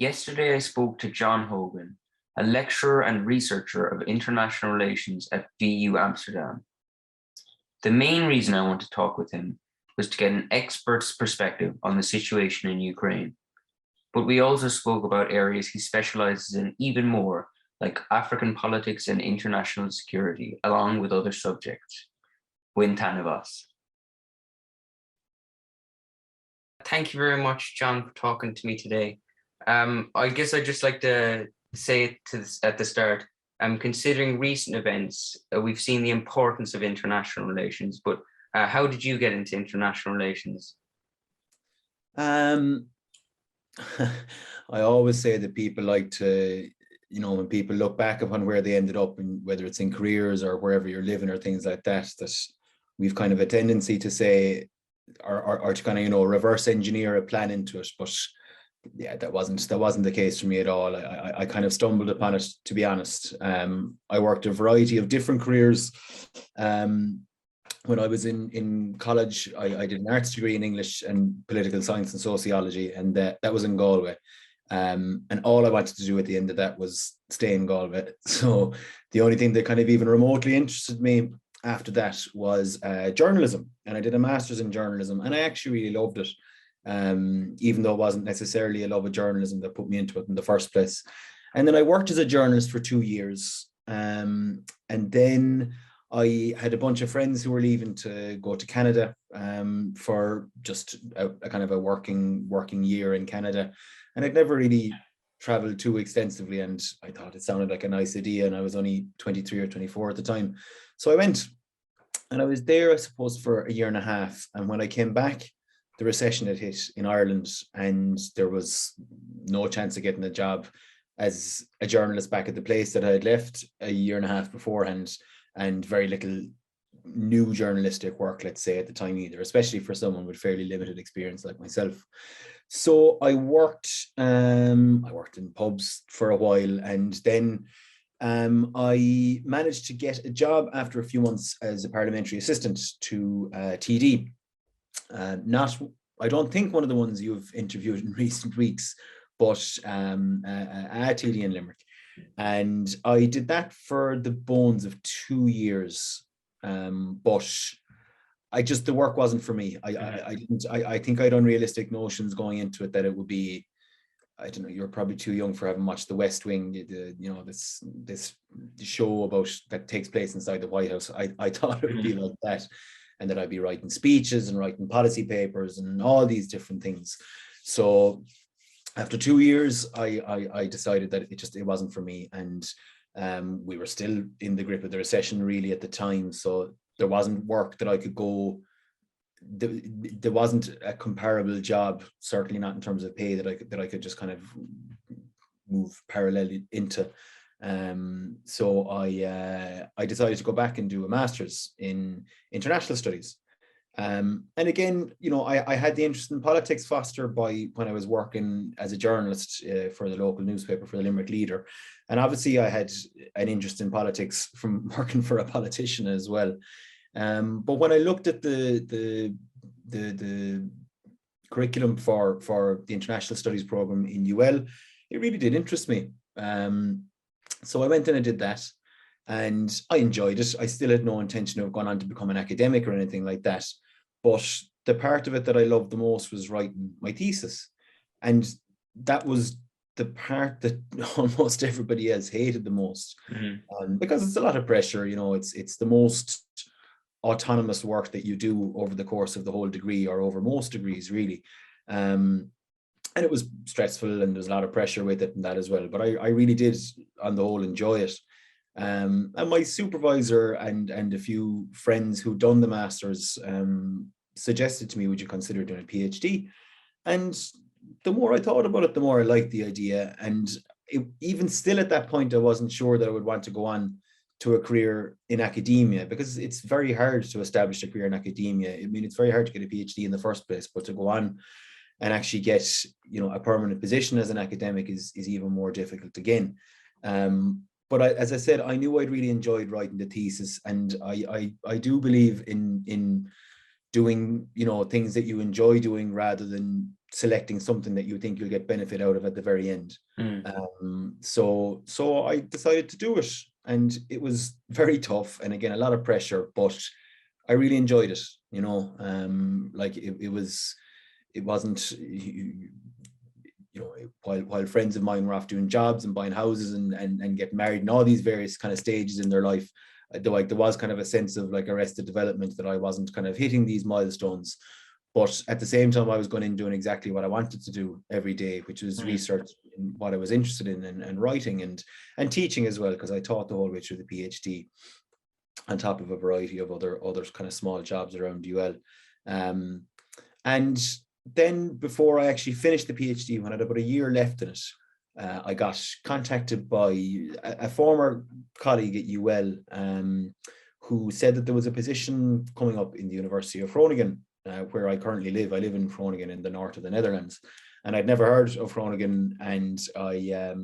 Yesterday, I spoke to John Hogan, a lecturer and researcher of international relations at VU Amsterdam. The main reason I want to talk with him was to get an expert's perspective on the situation in Ukraine. But we also spoke about areas he specialises in even more, like African politics and international security, along with other subjects. Buin tanavas. Thank you very much, John, for talking to me today. I guess I'd just like to say at the start, considering recent events, we've seen the importance of international relations, but how did you get into international relations? I always say that people like to, when people look back upon where they ended up, and whether it's in careers or wherever you're living or things like that, that we've kind of a tendency to say, or to kind of, reverse engineer a plan into it. But yeah, that wasn't the case for me at all. I kind of stumbled upon it, to be honest. I worked a variety of different careers. When I was in college, I did an arts degree in English and political science and sociology, and that was in Galway. And all I wanted to do at the end of that was stay in Galway. So the only thing that kind of even remotely interested me after that was journalism. And I did a master's in journalism, and I actually really loved it. Even though it wasn't necessarily a love of journalism that put me into it in the first place. And then I worked as a journalist for 2 years. And then I had a bunch of friends who were leaving to go to Canada for just a kind of a working year in Canada. And I'd never really traveled too extensively, and I thought it sounded like a nice idea, and I was only 23 or 24 at the time. So I went, and I was there, I suppose, for a year and a half. And when I came back, the recession had hit in Ireland, and there was no chance of getting a job as a journalist back at the place that I had left a year and a half beforehand, and very little new journalistic work, let's say, at the time either, especially for someone with fairly limited experience like myself. So I worked in pubs for a while, and then I managed to get a job after a few months as a parliamentary assistant to TD. I don't think one of the ones you've interviewed in recent weeks, but at TD in Limerick. And I did that for the bones of 2 years. But the work wasn't for me. I think I had unrealistic notions going into it that it would be, I don't know, you're probably too young for having watched The West Wing, this show about that takes place inside the White House. I thought it would be like that, and that I'd be writing speeches and writing policy papers and all these different things. So after 2 years, I decided that it wasn't for me. And we were still in the grip of the recession really at the time. So there wasn't work that I could go, there wasn't a comparable job, certainly not in terms of pay, that I could just kind of move parallelly into. So I decided to go back and do a master's in international studies. And again, I had the interest in politics fostered by when I was working as a journalist for the local newspaper, for the Limerick Leader. And obviously I had an interest in politics from working for a politician as well. But when I looked at the curriculum for the international studies program in UL, it really did interest me. So I went and I did that, and I enjoyed it. I still had no intention of going on to become an academic or anything like that. But the part of it that I loved the most was writing my thesis. And that was the part that almost everybody else hated the most, because it's a lot of pressure. It's the most autonomous work that you do over the course of the whole degree, or over most degrees really. And it was stressful, and there's a lot of pressure with it and that as well. But I really did, on the whole, enjoy it. And my supervisor and a few friends who'd done the master's suggested to me, would you consider doing a PhD? And the more I thought about it, the more I liked the idea. And even still at that point, I wasn't sure that I would want to go on to a career in academia, because it's very hard to establish a career in academia. I mean, it's very hard to get a PhD in the first place, but to go on and actually get, a permanent position as an academic is even more difficult to gain. But as I said, I knew I'd really enjoyed writing the thesis, and I do believe in doing, things that you enjoy doing, rather than selecting something that you think you'll get benefit out of at the very end. So I decided to do it, and it was very tough, and again, a lot of pressure, but I really enjoyed it, you know. Like it wasn't, you know, while friends of mine were off doing jobs and buying houses and getting married and all these various kind of stages in their life, there was kind of a sense of like arrested development, that I wasn't kind of hitting these milestones. But at the same time, I was going in doing exactly what I wanted to do every day, which was research in what I was interested in, and writing and teaching as well, because I taught the whole way through the PhD, on top of a variety of other kind of small jobs around UL. And then before I actually finished the PhD, when I had about a year left in it, I got contacted by a former colleague at UL, who said that there was a position coming up in the University of Groningen, where I currently live. I live in Groningen in the north of the Netherlands, and I'd never heard of Groningen, and I,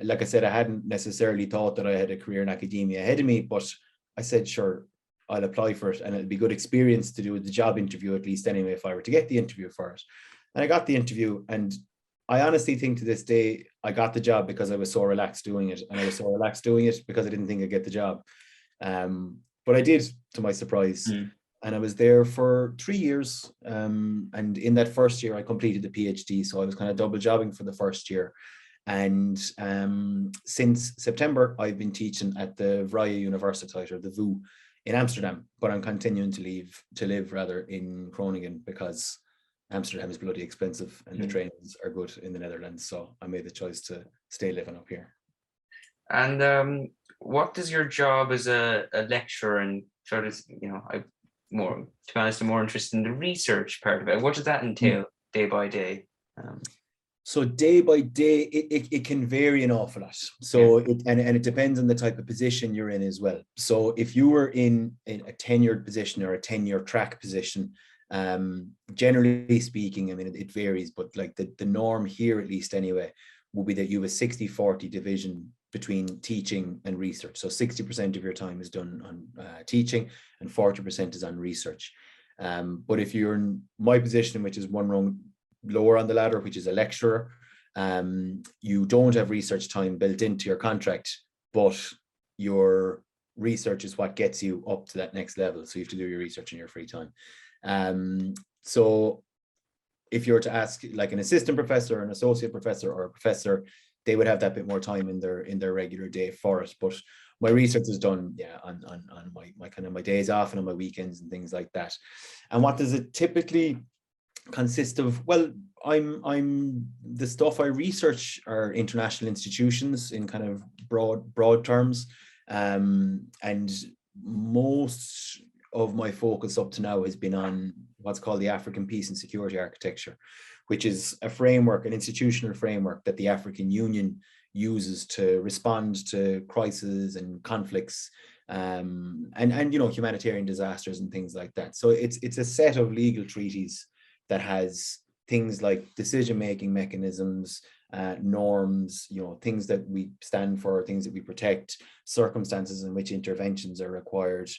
like I said, I hadn't necessarily thought that I had a career in academia ahead of me, but I said, sure, I'll apply for it, and it'll be good experience to do the job interview, at least anyway, if I were to get the interview for it. And I got the interview, and I honestly think to this day, I got the job because I was so relaxed doing it, and I was so relaxed doing it because I didn't think I'd get the job. But I did, to my surprise. And I was there for 3 years. And in that first year, I completed the PhD. So I was kind of double jobbing for the first year. And since September, I've been teaching at the VU Universiteit, or the VU, in Amsterdam. But I'm continuing to live rather in Groningen, because Amsterdam is bloody expensive and the trains are good in the Netherlands. So I made the choice to stay living up here. And what does your job as a lecturer, and sort of, you know, to be honest, I'm more interested in the research part of it. What does that entail day by day? So day by day, it can vary an awful lot. So it depends on the type of position you're in as well. So if you were in a tenured position or a tenure track position, generally speaking, I mean, it varies, but like the norm here, at least anyway, will be that you have a 60-40 division between teaching and research. So 60% of your time is done on teaching and 40% is on research. But if you're in my position, which is one rung lower on the ladder, which is a lecturer, you don't have research time built into your contract, but your research is what gets you up to that next level. So you have to do your research in your free time. So if you were to ask like an assistant professor, an associate professor, or a professor, they would have that bit more time in their regular day for it. But my research is done, on my kind of my days off and on my weekends and things like that. And what does it typically consist of? Well, I'm the stuff I research are international institutions in kind of broad terms, and most of my focus up to now has been on what's called the African Peace and Security Architecture, which is a framework, an institutional framework that the African Union uses to respond to crises and conflicts, and you know, humanitarian disasters and things like that. So it's a set of legal treaties that has things like decision-making mechanisms, norms, you know, things that we stand for, things that we protect, circumstances in which interventions are required,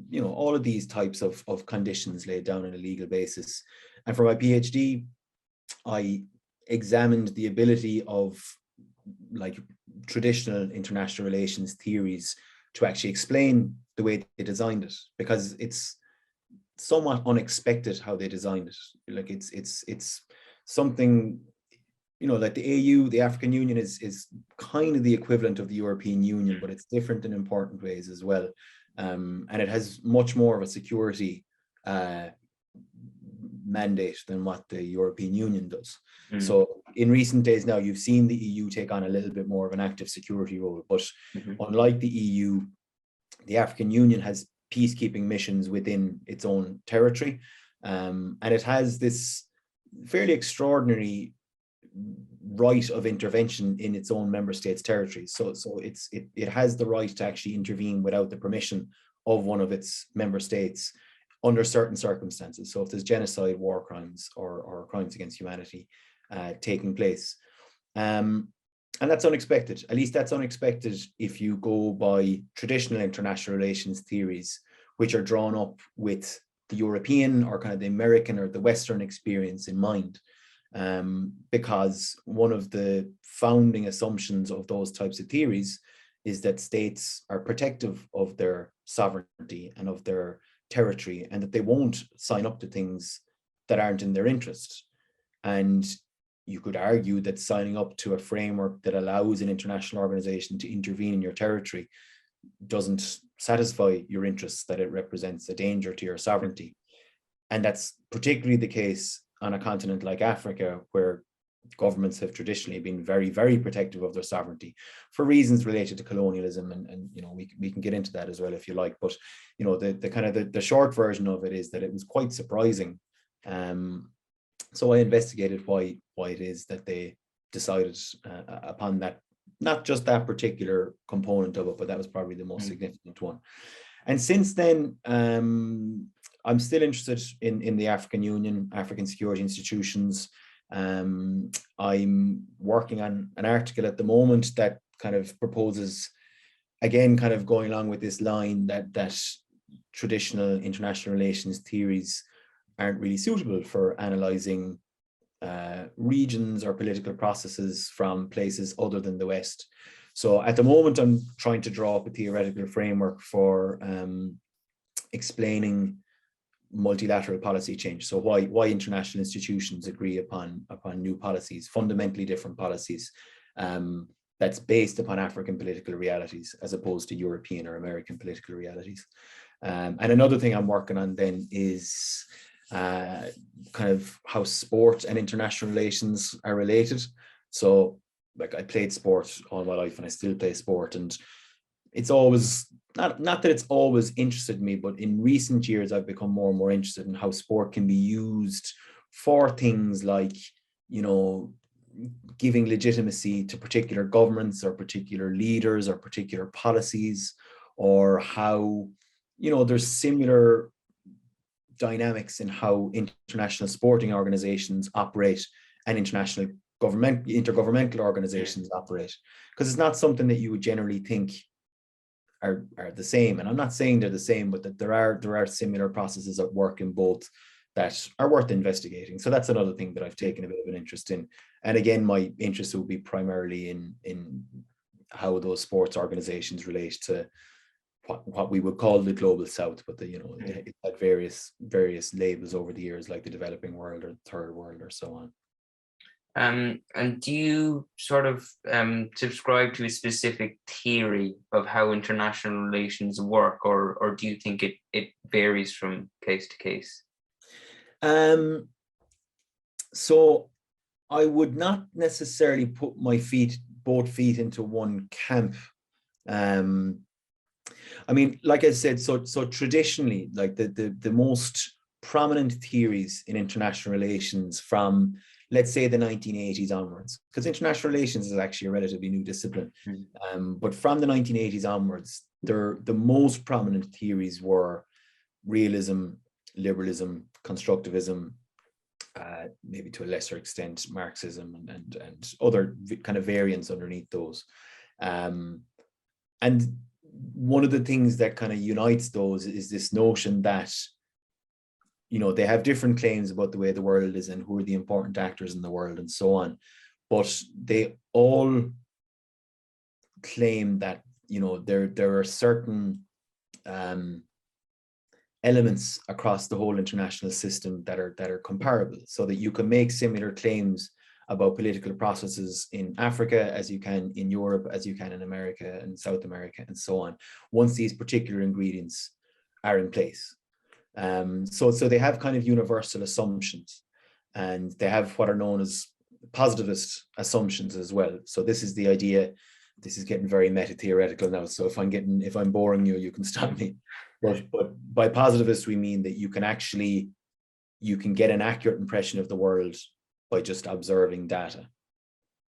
you know, all of these types of conditions laid down on a legal basis. And for my PhD, I examined the ability of like traditional international relations theories to actually explain the way they designed it, because it's somewhat unexpected how they designed it. Like it's something, you know, like the AU, the African Union is kind of the equivalent of the European Union, but it's different in important ways as well. And it has much more of a security mandate than what the European Union does. So in recent days now, you've seen the EU take on a little bit more of an active security role, but unlike the EU, the African Union has peacekeeping missions within its own territory, and it has this fairly extraordinary right of intervention in its own member states' territories. So it has the right to actually intervene without the permission of one of its member states under certain circumstances. So if there's genocide, war crimes, or crimes against humanity taking place. And that's unexpected. At least that's unexpected if you go by traditional international relations theories, which are drawn up with the European or kind of the American or the Western experience in mind. Because one of the founding assumptions of those types of theories is that states are protective of their sovereignty and of their territory, and that they won't sign up to things that aren't in their interest. And you could argue that signing up to a framework that allows an international organization to intervene in your territory doesn't satisfy your interests, that it represents a danger to your sovereignty. And that's particularly the case on a continent like Africa, where governments have traditionally been very, very protective of their sovereignty for reasons related to colonialism. And you know, we can get into that as well if you like. But you know, the kind of the short version of it is that it was quite surprising. So I investigated why it is that they decided upon that, not just that particular component of it, but that was probably the most significant one. And since then, I'm still interested in the African Union, African security institutions. I'm working on an article at the moment that kind of proposes, again, kind of going along with this line that traditional international relations theories aren't really suitable for analyzing regions or political processes from places other than the West. So at the moment, I'm trying to draw up a theoretical framework for explaining multilateral policy change. So why international institutions agree upon new policies, fundamentally different policies, that's based upon African political realities as opposed to European or American political realities. And another thing I'm working on then is kind of how sport and international relations are related. So like, I played sport all my life and I still play sport, and it's always not that it's always interested me, but in recent years I've become more and more interested in how sport can be used for things like, you know, giving legitimacy to particular governments or particular leaders or particular policies, or how, you know, there's similar dynamics in how international sporting organizations operate and international intergovernmental organizations operate, because it's not something that you would generally think are the same. And I'm not saying they're the same, but that there are similar processes at work in both that are worth investigating. So that's another thing that I've taken a bit of an interest in. And again, my interest will be primarily in how those sports organizations relate to what we would call the global south, but it had various labels over the years, like the developing world or third world or so on. And do you sort of subscribe to a specific theory of how international relations work, or do you think it varies from case to case? So I would not necessarily put my both feet into one camp. I mean, like I said, so traditionally, like the most prominent theories in international relations from, let's say, the 1980s onwards, because international relations is actually a relatively new discipline. But from the 1980s onwards, the most prominent theories were realism, liberalism, constructivism, maybe to a lesser extent, Marxism and other kind of variants underneath those. And one of the things that kind of unites those is this notion that, you know, they have different claims about the way the world is and who are the important actors in the world and so on. But they all claim that, you know, there are certain elements across the whole international system that are comparable, so that you can make similar claims about political processes in Africa as you can in Europe, as you can in America and South America and so on, once these particular ingredients are in place. So they have kind of universal assumptions, and they have what are known as positivist assumptions as well. So this is the idea. This is getting very meta theoretical now, so if I'm boring you, you can stop me. But by positivist, we mean that you can get an accurate impression of the world by just observing data,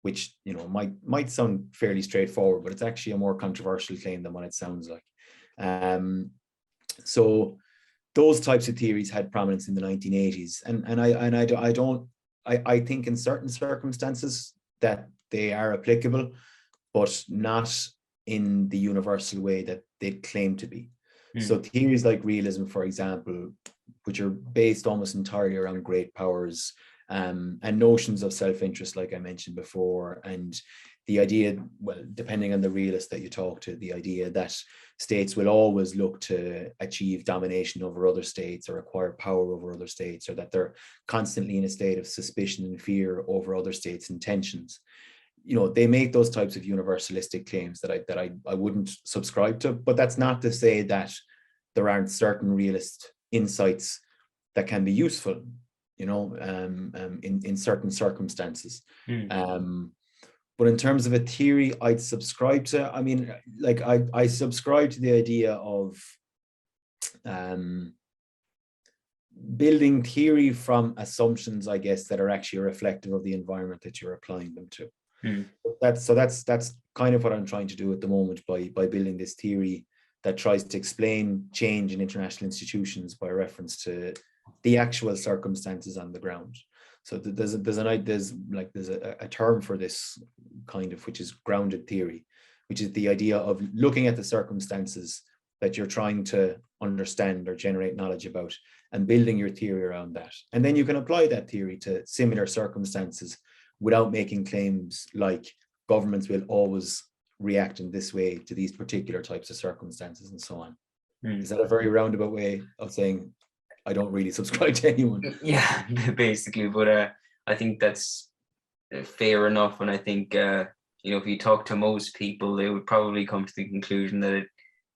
which, you know, might sound fairly straightforward, but it's actually a more controversial claim than what it sounds like. So those types of theories had prominence in the 1980s, and I think in certain circumstances that they are applicable, but not in the universal way that they claim to be. So theories like realism, for example, which are based almost entirely around great powers, and notions of self-interest, like I mentioned before, and the idea, well, depending on the realist that you talk to, the idea that states will always look to achieve domination over other states or acquire power over other states, or that they're constantly in a state of suspicion and fear over other states' intentions. You know, they make those types of universalistic claims that I wouldn't subscribe to, but that's not to say that there aren't certain realist insights that can be useful, you know, in certain circumstances. But in terms of a theory I'd subscribe to, I mean, like I subscribe to the idea of building theory from assumptions, I guess, that are actually reflective of the environment that you're applying them to. That's kind of what I'm trying to do at the moment by building this theory that tries to explain change in international institutions by reference to the actual circumstances on the ground. So there's a term for this kind of, which is grounded theory, which is the idea of looking at the circumstances that you're trying to understand or generate knowledge about and building your theory around that. And then you can apply that theory to similar circumstances without making claims like governments will always react in this way to these particular types of circumstances and so on. Is that a very roundabout way of saying I don't really subscribe to anyone? Yeah, basically, but I think that's fair enough. And I think, you know, if you talk to most people, they would probably come to the conclusion that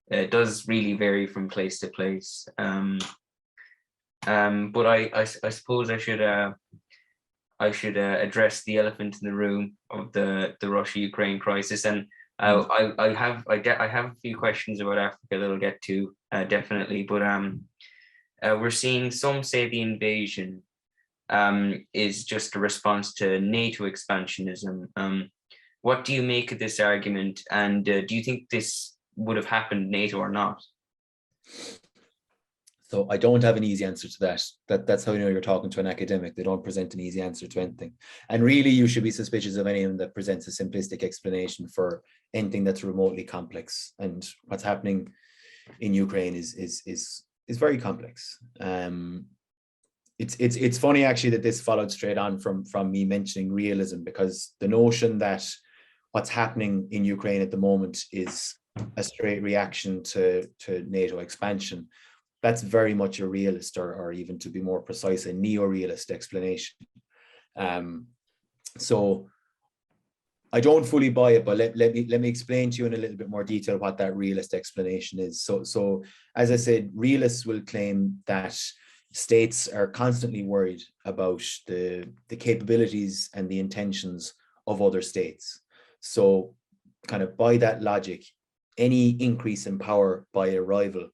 it does really vary from place to place. But I suppose I should address the elephant in the room of the Russia-Ukraine crisis. And I have a few questions about Africa that I'll get to definitely, but we're seeing some say the invasion is just a response to NATO expansionism. What do you make of this argument, and do you think this would have happened NATO or not? So I don't have an easy answer to that. That's how you know you're talking to an academic. They don't present an easy answer to anything. And really, you should be suspicious of anyone that presents a simplistic explanation for anything that's remotely complex. And what's happening in Ukraine is very complex. It's funny actually that this followed straight on from me mentioning realism, because the notion that what's happening in Ukraine at the moment is a straight reaction to NATO expansion, that's very much a realist, or even to be more precise, a neo-realist explanation. So I don't fully buy it, but let me explain to you in a little bit more detail what that realist explanation is. So as I said, realists will claim that states are constantly worried about the capabilities and the intentions of other states. So kind of by that logic, any increase in power by a rival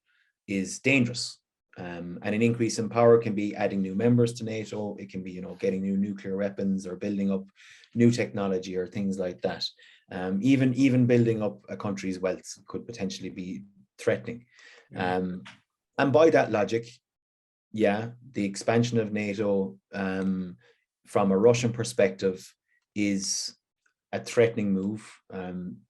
is dangerous. And an increase in power can be adding new members to NATO. It can be, you know, getting new nuclear weapons or building up new technology or things like that. Even building up a country's wealth could potentially be threatening. And by that logic, yeah, the expansion of NATO from a Russian perspective is a threatening move.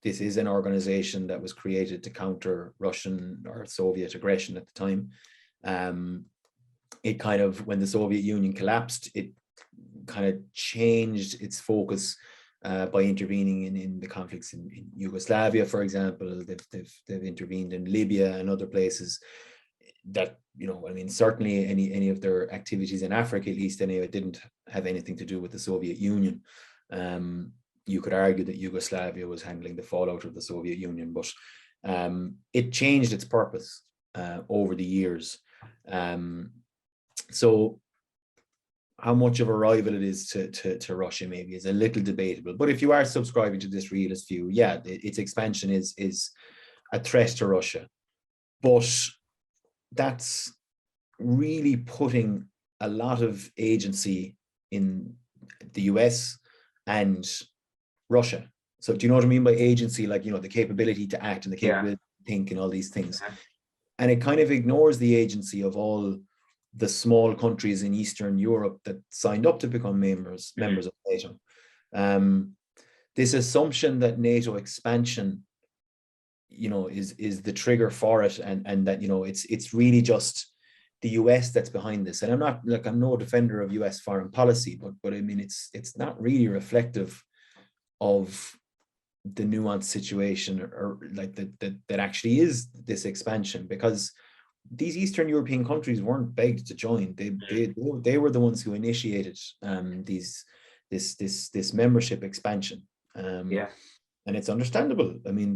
This is an organization that was created to counter Russian or Soviet aggression at the time. It kind of, when the Soviet Union collapsed, it kind of changed its focus by intervening in the conflicts in Yugoslavia, for example. They've intervened in Libya and other places that, you know, I mean, certainly any of their activities in Africa, at least anyway, didn't have anything to do with the Soviet Union. You could argue that Yugoslavia was handling the fallout of the Soviet Union, but it changed its purpose over the years. So how much of a rival it is to Russia maybe is a little debatable. But if you are subscribing to this realist view, yeah, its expansion is a threat to Russia. But that's really putting a lot of agency in the US and Russia. So do you know what I mean by agency? Like, you know, the capability to act and the capability to think and all these things. And it kind of ignores the agency of all the small countries in Eastern Europe that signed up to become members of NATO. This assumption that NATO expansion, you know, is the trigger for it, and that, you know, it's really just the US that's behind this. And I'm no defender of US foreign policy, but I mean, it's not really reflective of the nuanced situation, or like that actually is this expansion, because these Eastern European countries weren't begged to join. They were the ones who initiated this membership expansion. And it's understandable. I mean,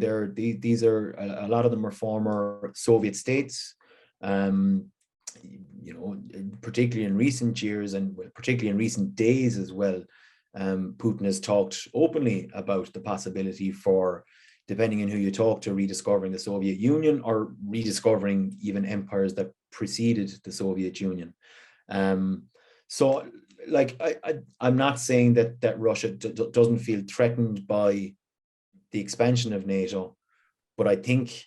these are a lot of them are former Soviet states. You know, particularly in recent years, and particularly in recent days as well, Putin has talked openly about the possibility for, depending on who you talk to, rediscovering the Soviet Union, or rediscovering even empires that preceded the Soviet Union. So, like, I'm not saying that Russia doesn't feel threatened by the expansion of NATO, but I think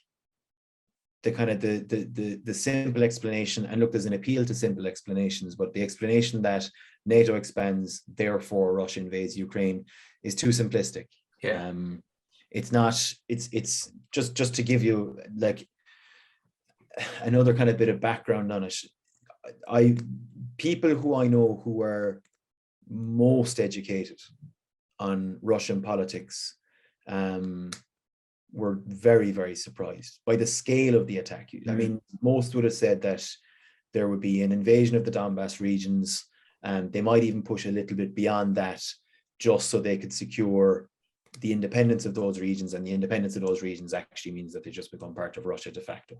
the kind of the simple explanation, and look, there's an appeal to simple explanations, but the explanation that NATO expands, therefore Russia invades Ukraine, is too simplistic. It's not. It's just to give you like another kind of bit of background on it. People who I know who are most educated on Russian politics were very, very surprised by the scale of the attack. I mean, most would have said that there would be an invasion of the Donbass regions, and they might even push a little bit beyond that, just so they could secure the independence of those regions. And the independence of those regions actually means that they just become part of Russia de facto.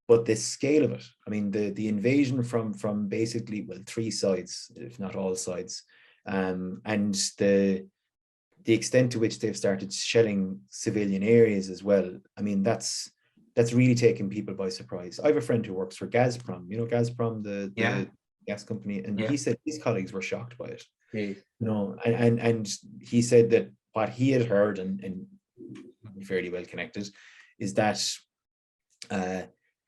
But the scale of it, I mean, the invasion from basically, well, three sides, if not all sides, and the extent to which they've started shelling civilian areas as well. I mean, that's really taken people by surprise. I have a friend who works for Gazprom, you know, Gazprom, the gas company, and he said his colleagues were shocked by it. You know, and he said that what he had heard, and fairly well connected, is that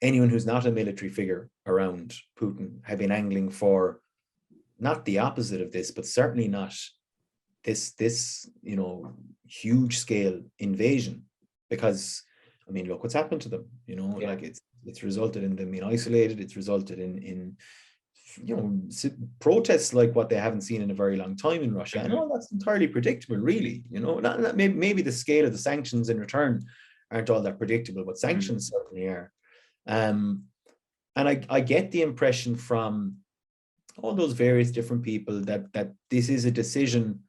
anyone who's not a military figure around Putin had been angling for not the opposite of this, but certainly not this you know, huge scale invasion. Because I mean, look what's happened to them, you know, like it's resulted in them being isolated. It's resulted in you know, protests like what they haven't seen in a very long time in Russia. And all that's entirely predictable, really. You know, not maybe the scale of the sanctions in return aren't all that predictable, but sanctions certainly are. And I get the impression from all those various different people that this is a decision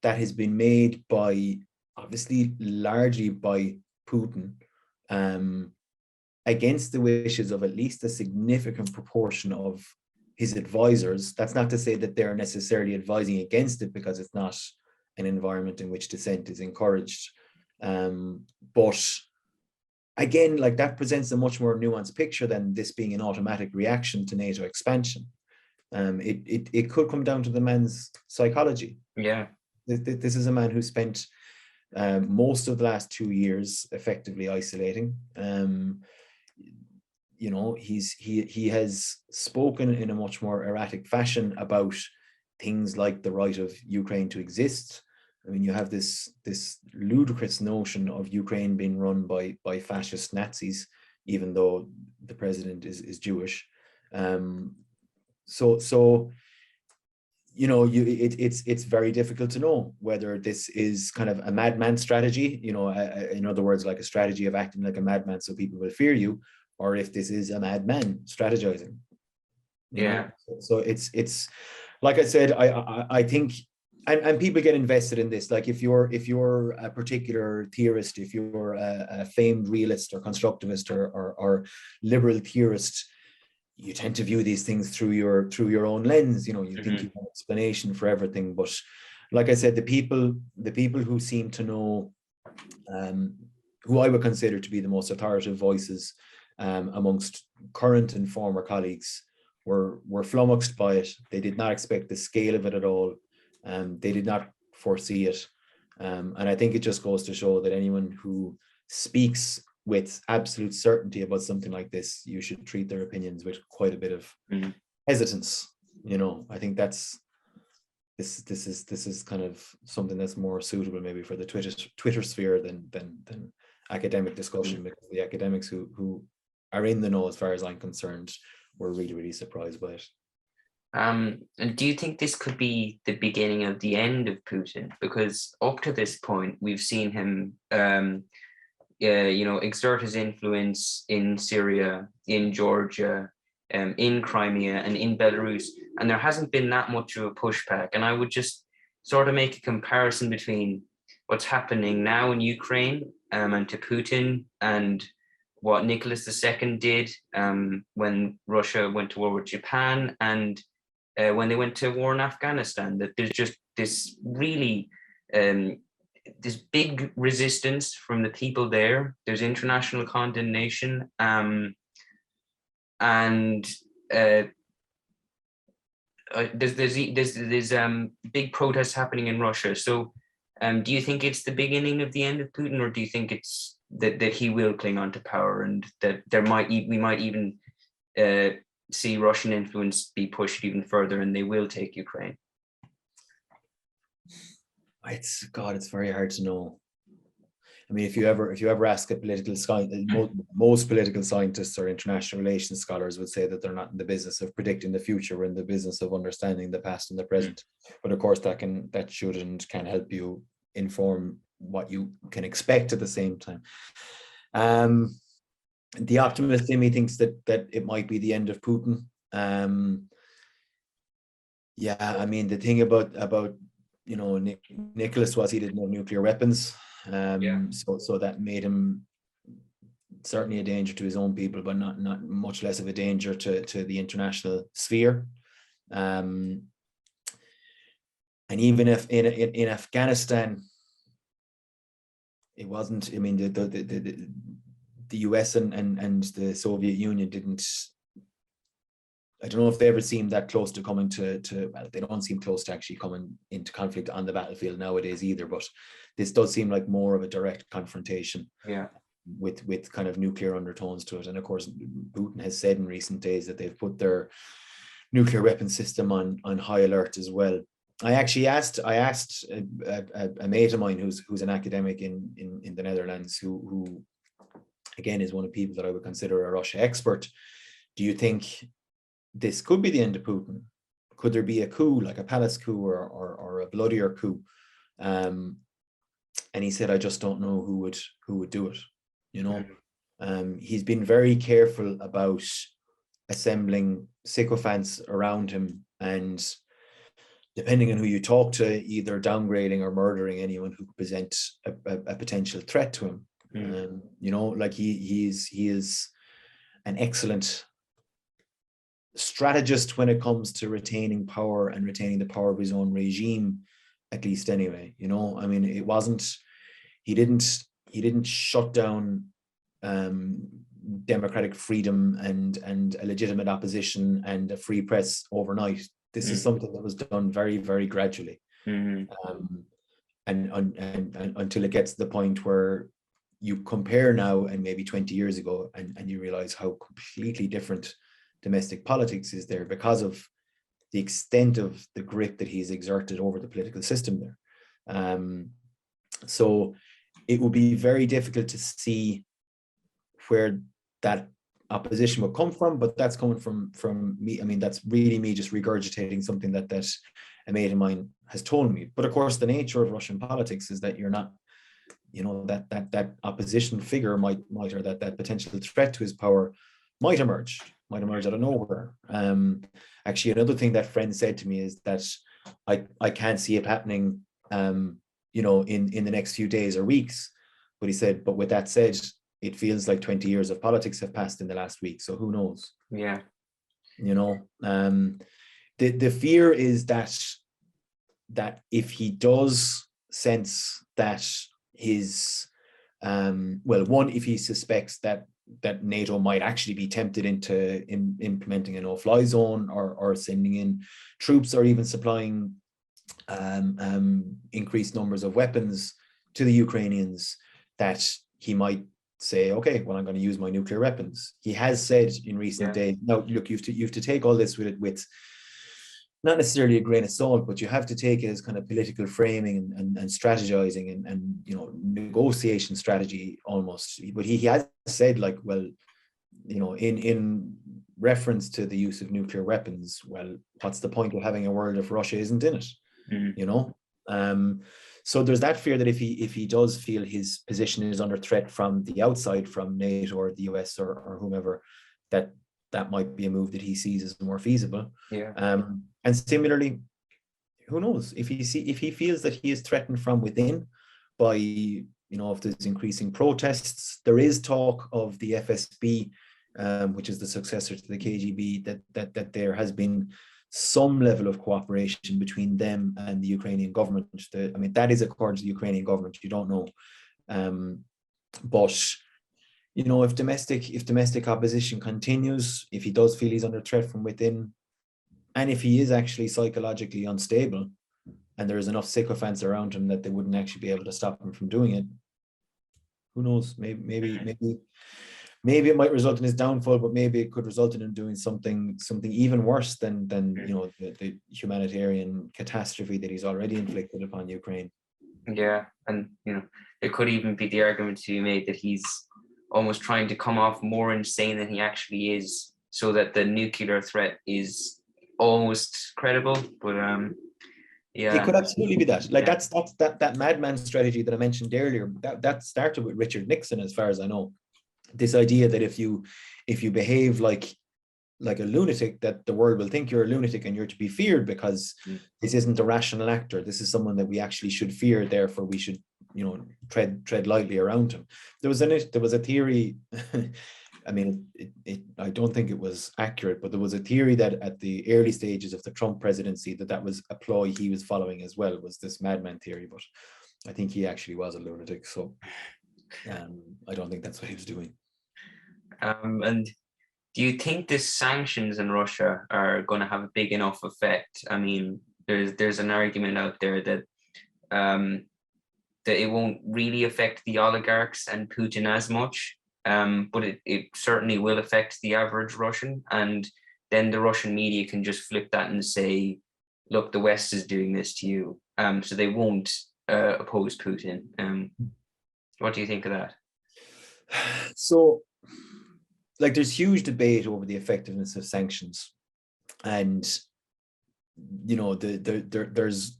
that has been made by, obviously, largely by Putin, against the wishes of at least a significant proportion of his advisors. That's not to say that they're necessarily advising against it, because it's not an environment in which dissent is encouraged. But again, like, that presents a much more nuanced picture than this being an automatic reaction to NATO expansion. It could come down to the man's psychology. This is a man who spent most of the last 2 years effectively isolating. You know, he has spoken in a much more erratic fashion about things like the right of Ukraine to exist. I mean, you have this ludicrous notion of Ukraine being run by fascist Nazis, even though the president is Jewish. So you know, it's very difficult to know whether this is kind of a madman strategy, you know, in other words, like a strategy of acting like a madman so people will fear you, or if this is a madman strategizing. You know? So it's like I said, I think, and people get invested in this. Like, if you're a particular theorist, if you're a famed realist or constructivist or liberal theorist, you tend to view these things through your own lens. You know, you think you have an explanation for everything. But like I said, the people who seem to know, who I would consider to be the most authoritative voices amongst current and former colleagues, were flummoxed by it. They did not expect the scale of it at all. They did not foresee it. And I think it just goes to show that anyone who speaks with absolute certainty about something like this, you should treat their opinions with quite a bit of hesitance. You know, I think this is kind of something that's more suitable maybe for the Twitter sphere than academic discussion, because the academics who are in the know as far as I'm concerned, were really, really surprised by it. And do you think this could be the beginning of the end of Putin? Because up to this point, we've seen him, exert his influence in Syria, in Georgia, in Crimea, and in Belarus, and there hasn't been that much of a pushback. And I would just sort of make a comparison between what's happening now in Ukraine and to Putin, and what Nicholas II did when Russia went to war with Japan, and when they went to war in Afghanistan. That there's just this really this big resistance from the people there. There's international condemnation, and there's big protests happening in Russia. So, do you think it's the beginning of the end of Putin, or do you think it's that he will cling on to power, and that we might even see Russian influence be pushed even further, and they will take Ukraine? It's very hard to know. I mean, if you ever ask a political scientist, most political scientists or international relations scholars would say that they're not in the business of predicting the future. We're in the business of understanding the past and the present. But of course, that should and can help you inform what you can expect at the same time. The optimist in me thinks that it might be the end of Putin. Yeah, I mean, the thing about Nicholas was he didn't have nuclear weapons. So that made him certainly a danger to his own people, but not much less of a danger to the international sphere. And even if in Afghanistan, it wasn't. I mean, the US and the Soviet Union didn't. I don't know if they ever seemed that close to coming to well, they don't seem close to actually coming into conflict on the battlefield nowadays either, but this does seem like more of a direct confrontation with kind of nuclear undertones to it. And of course, Putin has said in recent days that they've put their nuclear weapon system on high alert as well. I asked a mate of mine who's an academic in the Netherlands, who again is one of the people that I would consider a Russia expert. Do you think this could be the end of Putin? Could there be a coup, like a palace coup or a bloodier coup? And he said, I just don't know who would do it. He's been very careful about assembling sycophants around him, and depending on who you talk to, either downgrading or murdering anyone who could present a potential threat to him. Like he is an excellent strategist when it comes to retaining power and retaining the power of his own regime, at least anyway. I mean, he didn't shut down democratic freedom and a legitimate opposition and a free press overnight. This is something that was done very, very gradually, and until it gets to the point where you compare now and maybe 20 years ago, and you realize how completely different domestic politics is there because of the extent of the grip that he's exerted over the political system there. So it will be very difficult to see where that opposition will come from, but that's coming from me. I mean, that's really me just regurgitating something that a mate of mine has told me. But of course, the nature of Russian politics is that you're not, that opposition figure might or that potential threat to his power might emerge out of nowhere. Actually, another thing that friend said to me is that I can't see it happening, in the next few days or weeks. But he said, but with that said, it feels like 20 years of politics have passed in the last week. So who knows? Yeah. The fear is that if he does sense that his, if he suspects that NATO might actually be tempted into implementing a no-fly zone or sending in troops or even supplying increased numbers of weapons to the Ukrainians, that he might say, okay, well, I'm going to use my nuclear weapons. He has said in recent days. Now, look, you have to take all this with not necessarily a grain of salt, but you have to take it as kind of political framing and strategizing and negotiation strategy almost. But he has said, like, well, in reference to the use of nuclear weapons, well, what's the point of having a world if Russia isn't in it? So there's that fear that if he does feel his position is under threat from the outside, from NATO or the US or whomever, that might be a move that he sees as more feasible. And similarly, who knows, if he feels that he is threatened from within by, if there's increasing protests. There is talk of the FSB, which is the successor to the KGB, that there has been some level of cooperation between them and the Ukrainian government. That is according to the Ukrainian government. You don't know, but if domestic opposition continues, if he does feel he's under threat from within, and if he is actually psychologically unstable, and there is enough sycophants around him that they wouldn't actually be able to stop him from doing it, who knows? Maybe it might result in his downfall, but maybe it could result in him doing something even worse than the humanitarian catastrophe that he's already inflicted upon Ukraine. Yeah, and it could even be the argument to be made that he's almost trying to come off more insane than he actually is, so that the nuclear threat is almost credible. But it could absolutely be that. That's that madman strategy that I mentioned earlier. That started with Richard Nixon, as far as I know. This idea that if you behave like a lunatic, that the world will think you're a lunatic and you're to be feared, because this isn't a rational actor. This is someone that we actually should fear. Therefore, we should tread lightly around him. There was a theory. I don't think it was accurate, but there was a theory that at the early stages of the Trump presidency, that was a ploy he was following as well, was this madman theory. But I think he actually was a lunatic. So I don't think that's what he was doing. And do you think the sanctions in Russia are going to have a big enough effect? There's an argument out there that it won't really affect the oligarchs and Putin as much, but it certainly will affect the average Russian. And then the Russian media can just flip that and say, look, the West is doing this to you. So they won't oppose Putin. What do you think of that? So, there's huge debate over the effectiveness of sanctions, and there's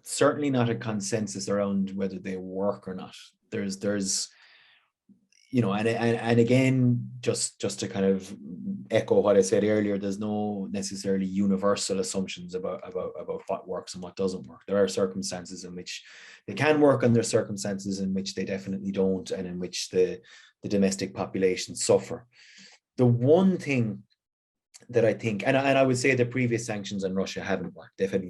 certainly not a consensus around whether they work or not. There's and again, just to kind of echo what I said earlier, there's no necessarily universal assumptions about what works and what doesn't work. There are circumstances in which they can work, and there's circumstances in which they definitely don't, and in which the domestic population suffer. The one thing that I think, and I would say the previous sanctions on Russia haven't worked. They've had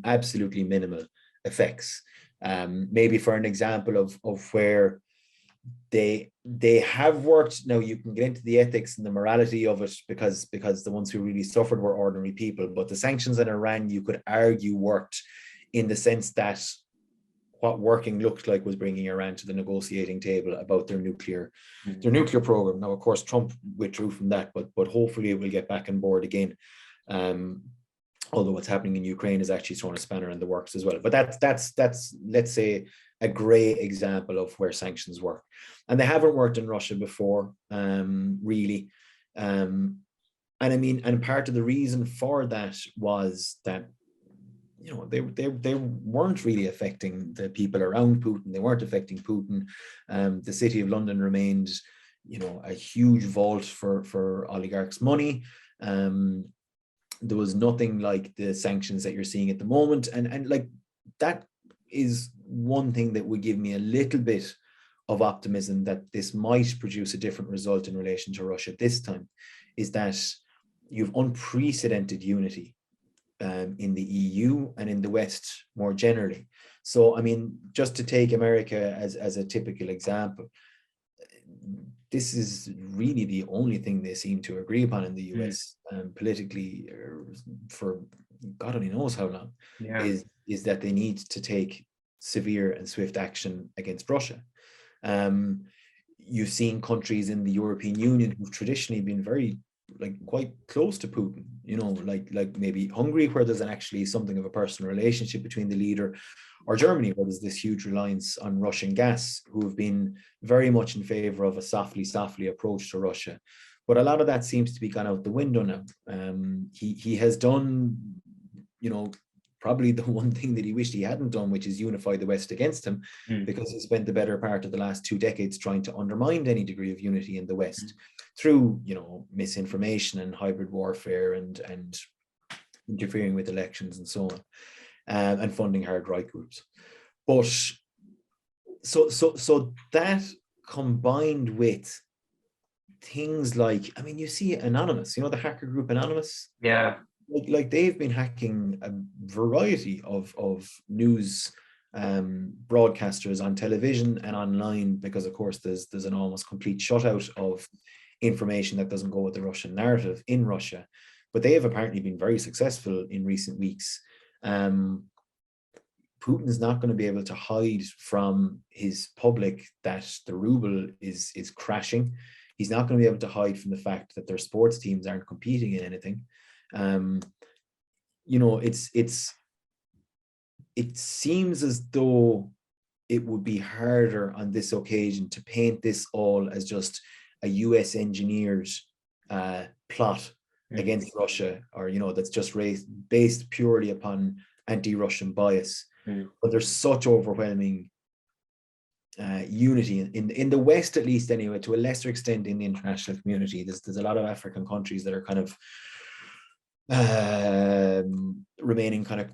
absolutely minimal effects. Maybe for an example of where they have worked. Now you can get into the ethics and the morality of it, because the ones who really suffered were ordinary people. But the sanctions on Iran, you could argue, worked in the sense that what working looked like was bringing Iran to the negotiating table about their nuclear program. Now, of course, Trump withdrew from that, but hopefully it will get back on board again. Although what's happening in Ukraine is actually throwing a spanner in the works as well. But that's let's say a great example of where sanctions work, and they haven't worked in Russia before, really. And part of the reason for that was that they weren't really affecting the people around Putin. They weren't affecting Putin. The city of London remained, a huge vault for oligarchs' money. There was nothing like the sanctions that you're seeing at the moment, and that is one thing that would give me a little bit of optimism that this might produce a different result in relation to Russia this time, is that you've unprecedented unity in the EU and in the West more generally. So, just to take America as a typical example, this is really the only thing they seem to agree upon in the US politically for God only knows how long, is that they need to take severe and swift action against Russia. You've seen countries in the European Union who've traditionally been very quite close to Putin, like maybe Hungary, where there's actually something of a personal relationship between the leader, or Germany, where there's this huge reliance on Russian gas, who have been very much in favor of a softly approach to Russia. But a lot of that seems to be gone out the window now. He has done, you know, probably the one thing that he wished he hadn't done, which is unify the West against him, because he spent the better part of the last 2 decades trying to undermine any degree of unity in the West through, you know, misinformation and hybrid warfare and interfering with elections and so on, and funding hard right groups. But so that combined with things like, I mean, you see Anonymous, you know, the hacker group Anonymous. Yeah. Like they've been hacking a variety of news broadcasters on television and online, because of course there's an almost complete shutout of information that doesn't go with the Russian narrative in Russia. But they have apparently been very successful in recent weeks. Putin's not going to be able to hide from his public that the ruble is crashing. He's not going to be able to hide from the fact that their sports teams aren't competing in anything. You know, it seems as though it would be harder on this occasion to paint this all as just a US engineered plot against Russia, or, you know, that's just based purely upon anti-Russian bias. But there's such overwhelming unity in the West, at least anyway, to a lesser extent in the international community. There's a lot of African countries that are kind of remaining kind of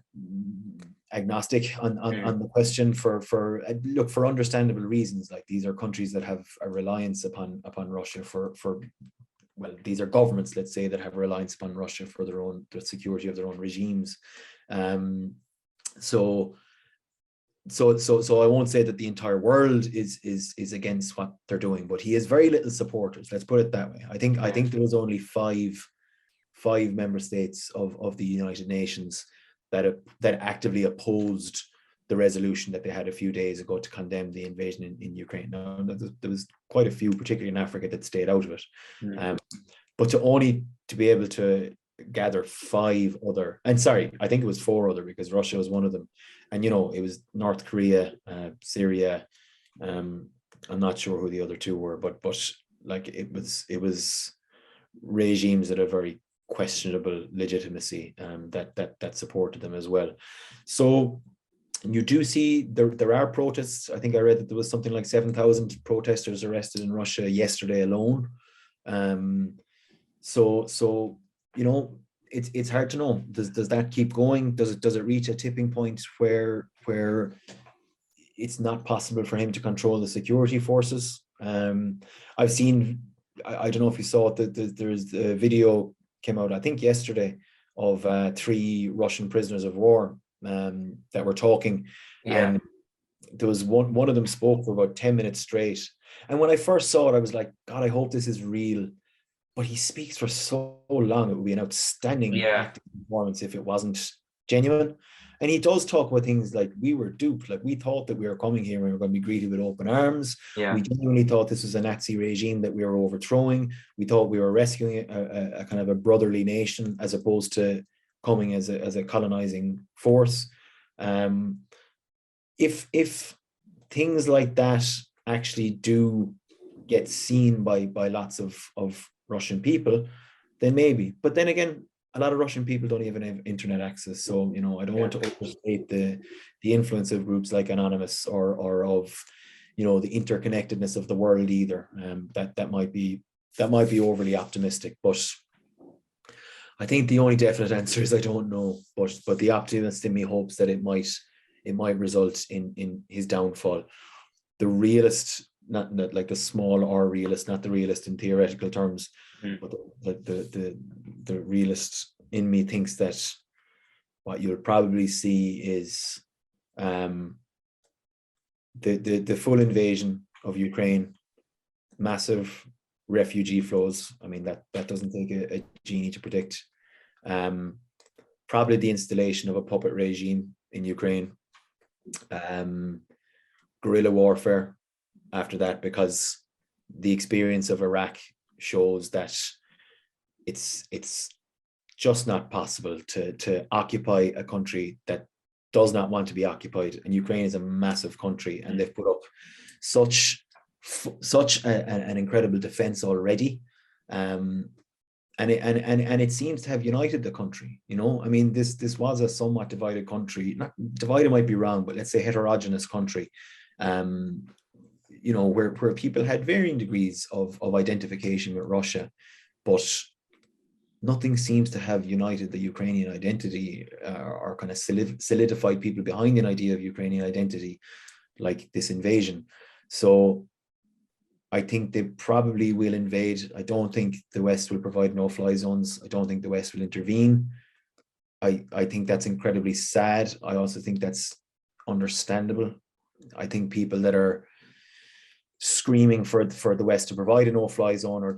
agnostic on the question for understandable reasons. Like, these are countries that have a reliance upon Russia for well, these are governments, let's say, that have reliance upon Russia for the security of their own regimes. So I won't say that the entire world is against what they're doing, but he has very little supporters. Let's put it that way. I think there was only five member states of the United Nations that actively opposed the resolution that they had a few days ago to condemn the invasion in Ukraine. Now, there was quite a few, particularly in Africa, that stayed out of it. But to be able to gather 5 other, and sorry, I think it was 4 other, because Russia was one of them, and, you know, it was North Korea, Syria, I'm not sure who the other 2 were, but like it was regimes that are very questionable legitimacy that supported them as well. So you do see there are protests. I think I read that there was something like 7,000 protesters arrested in Russia yesterday alone. So you know, it's hard to know. Does that keep going? Does it reach a tipping point where it's not possible for him to control the security forces? I've seen, I don't know if you saw it, there's a video came out, I think yesterday, of 3 Russian prisoners of war that were talking. And there was one of them spoke for about 10 minutes straight. And when I first saw it, I was like, God, I hope this is real. But he speaks for so long, it would be an outstanding acting performance if it wasn't genuine. And he does talk about things like, we were duped, like we thought that we were coming here and we were going to be greeted with open arms. We genuinely thought this was a Nazi regime that we were overthrowing. We thought we were rescuing a kind of a brotherly nation, as opposed to coming as a colonizing force. If things like that actually do get seen by lots of Russian people, then maybe. But then again, a lot of Russian people don't even have internet access. So, you know, I don't want to overstate the influence of groups like Anonymous or of, you know, the interconnectedness of the world either. That might be overly optimistic, but I think the only definite answer is I don't know. But the optimist in me hopes that it might result in his downfall. The realist, not like the small R realist, not the realist in theoretical terms, but the realist in me thinks that what you'll probably see is the full invasion of Ukraine, massive refugee flows. I mean, that doesn't take a genie to predict. Probably the installation of a puppet regime in Ukraine, guerrilla warfare after that, because the experience of Iraq shows that it's just not possible to occupy a country that does not want to be occupied. And Ukraine is a massive country, and they've put up such an incredible defense already And it seems to have united the country. I mean, this was a somewhat divided country. Not divided might be wrong, but let's say heterogeneous country. Where people had varying degrees of identification with Russia, but nothing seems to have united the Ukrainian identity or kind of solidified people behind an idea of Ukrainian identity like this invasion. So I think they probably will invade. I don't think the West will provide no-fly zones. I don't think the West will intervene. I think that's incredibly sad. I also think that's understandable. I think people that are screaming for the West to provide a no-fly zone or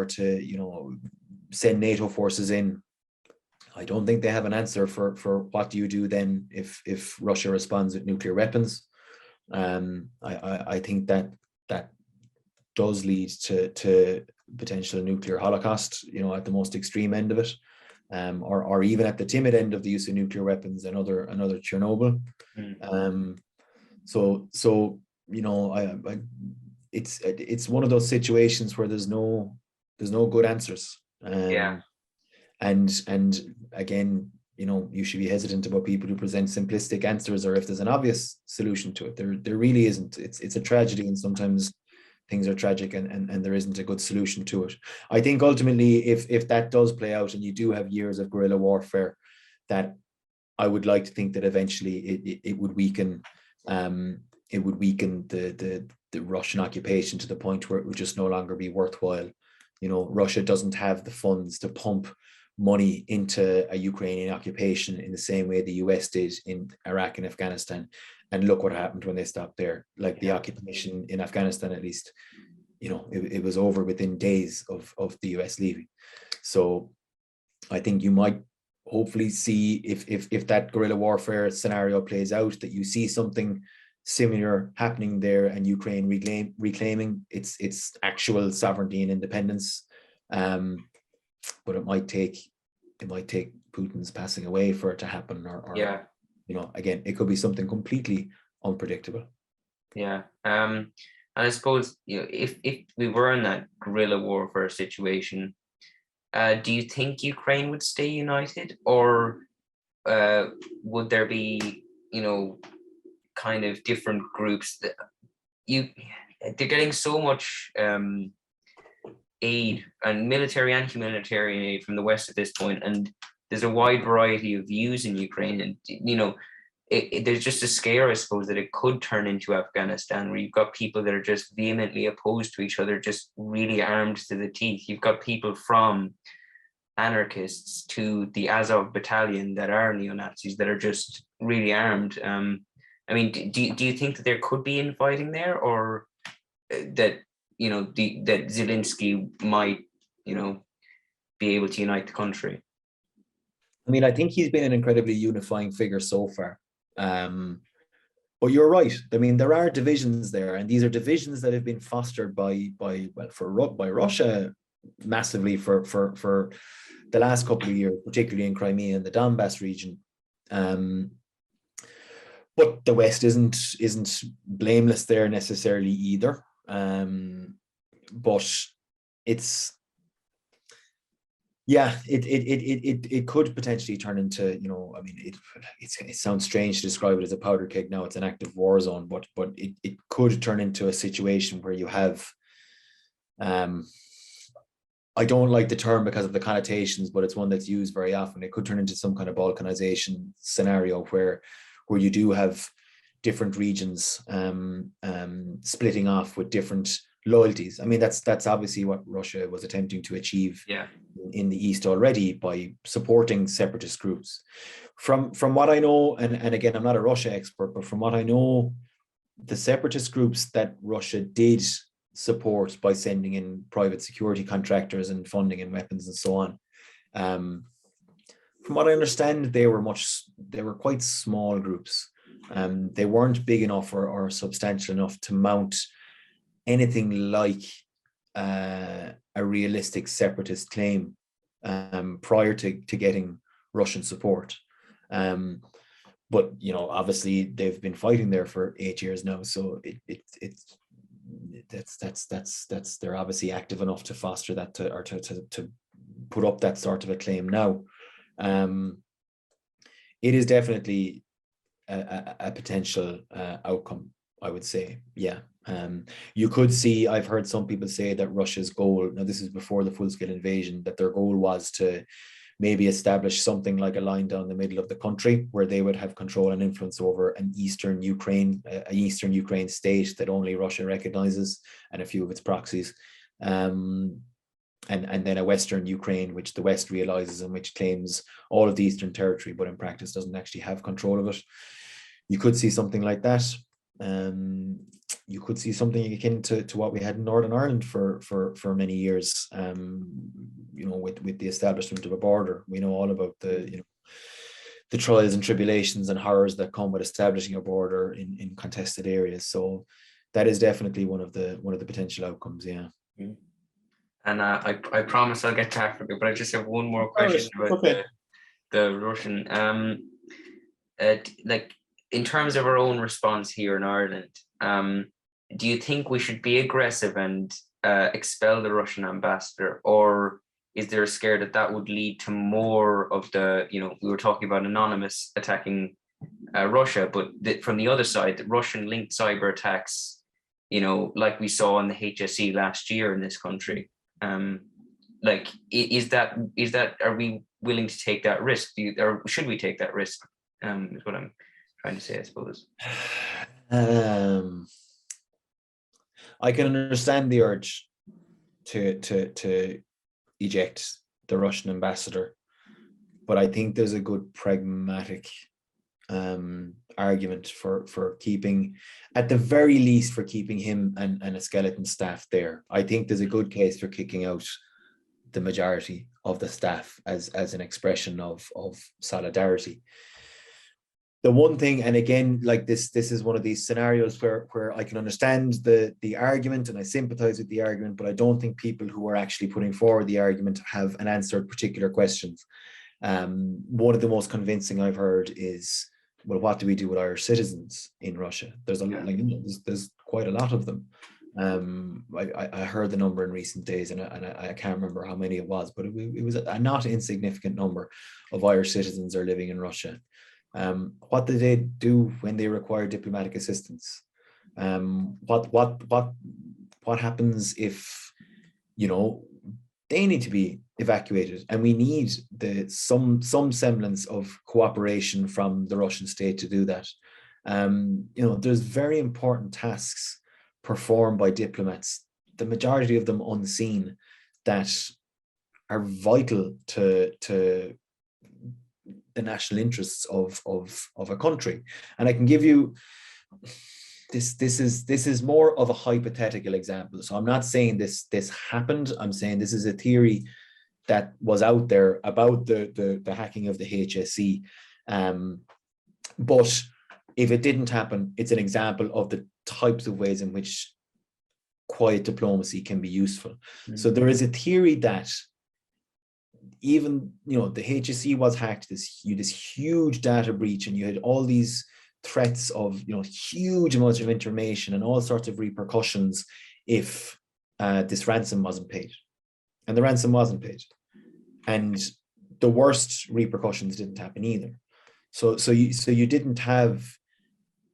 to send NATO forces in, I don't think they have an answer for what do you do then if Russia responds with nuclear weapons. I think that does lead to potential nuclear holocaust, at the most extreme end of it, or even at the timid end of the use of nuclear weapons, another Chernobyl. So it's one of those situations where there's no good answers. And again, you should be hesitant about people who present simplistic answers, or if there's an obvious solution to it. There really isn't. It's a tragedy, and sometimes things are tragic and there isn't a good solution to it. I think ultimately, if that does play out and you do have years of guerrilla warfare, that I would like to think that eventually it would weaken the Russian occupation to the point where it would just no longer be worthwhile. Russia doesn't have the funds to pump money into a Ukrainian occupation in the same way the US did in Iraq and Afghanistan. And look what happened when they stopped there. Like the occupation in Afghanistan, at least, it was over within days of the US leaving. So I think you might hopefully see if that guerrilla warfare scenario plays out, that you see something similar happening there and Ukraine reclaiming its actual sovereignty and independence. But it might take Putin's passing away for it to happen, or again, it could be something completely unpredictable. And I suppose if we were in that guerrilla warfare situation, do you think Ukraine would stay united, or would there be kind of different groups that they're getting so much aid, and military and humanitarian aid, from the West at this point, and there's a wide variety of views in Ukraine, and there's just a scare, I suppose, that it could turn into Afghanistan, where you've got people that are just vehemently opposed to each other, just really armed to the teeth. You've got people from anarchists to the Azov battalion that are neo-Nazis that are just really armed. I mean, do you think that there could be infighting there, or that that Zelensky might be able to unite the country? I mean, I think he's been an incredibly unifying figure so far. But you're right. I mean, there are divisions there, and these are divisions that have been fostered by Russia massively for the last couple of years, particularly in Crimea and the Donbass region. But the West isn't blameless there necessarily either. But it's it could potentially turn into, I mean, it sounds strange to describe it as a powder keg now. It's an active war zone, but it could turn into a situation where you have, I don't like the term because of the connotations, but it's one that's used very often. It could turn into some kind of balkanization scenario where you do have different regions splitting off with different loyalties. I mean, that's obviously what Russia was attempting to achieve in the East already by supporting separatist groups. From what I know, and again, I'm not a Russia expert, but from what I know, the separatist groups that Russia did support by sending in private security contractors and funding and weapons and so on, from what I understand, they were quite small groups. They weren't big enough or substantial enough to mount anything like a realistic separatist claim prior to getting Russian support. But obviously they've been fighting there for 8 years now, so that's they're obviously active enough to foster that to put up that sort of a claim now. It is definitely a potential outcome, I would say. Yeah. You could see, I've heard some people say that Russia's goal, now this is before the full-scale invasion, that their goal was to maybe establish something like a line down the middle of the country where they would have control and influence over an eastern Ukraine state that only Russia recognizes, and a few of its proxies. And then a Western Ukraine, which the West realizes and which claims all of the Eastern territory, but in practice doesn't actually have control of it. You could see something like that. You could see something akin to what we had in Northern Ireland for many years, with the establishment of a border. We know all about the trials and tribulations and horrors that come with establishing a border in contested areas. So that is definitely one of the potential outcomes. Yeah. Mm-hmm. And I promise I'll get to Africa, but I just have one more question about the Russian. Like, in terms of our own response here in Ireland, do you think we should be aggressive and expel the Russian ambassador, or is there a scare that would lead to more of the, we were talking about Anonymous attacking Russia, but from the other side, the Russian-linked cyber attacks, like we saw on the HSE last year in this country. Like, is that are we willing to take that risk? Or should we take that risk? Is what I'm trying to say, I suppose. I can understand the urge to eject the Russian ambassador, but I think there's a good pragmatic argument for keeping, at the very least, for keeping him and a skeleton staff there. I think there's a good case for kicking out the majority of the staff as an expression of solidarity. The one thing, and again, like this is one of these scenarios where I can understand the argument and I sympathize with the argument, but I don't think people who are actually putting forward the argument have an answered particular questions. One of the most convincing I've heard is, well, what do we do with Irish citizens in Russia? There's there's quite a lot of them. I heard the number in recent days, and I can't remember how many it was, but it was a not insignificant number of Irish citizens are living in Russia. What do they do when they require diplomatic assistance? What happens if they need to be evacuated, and we need some semblance of cooperation from the Russian state to do that? There's very important tasks performed by diplomats, the majority of them unseen, that are vital to the national interests of a country. And I can give you this is more of a hypothetical example. So I'm not saying this happened. I'm saying this is a theory that was out there about the hacking of the HSE. But if it didn't happen, it's an example of the types of ways in which quiet diplomacy can be useful. Mm-hmm. So there is a theory that even, the HSE was hacked, this huge data breach, and you had all these threats of, huge amounts of information and all sorts of repercussions if this ransom wasn't paid. And the ransom wasn't paid. And the worst repercussions didn't happen either. So you didn't have,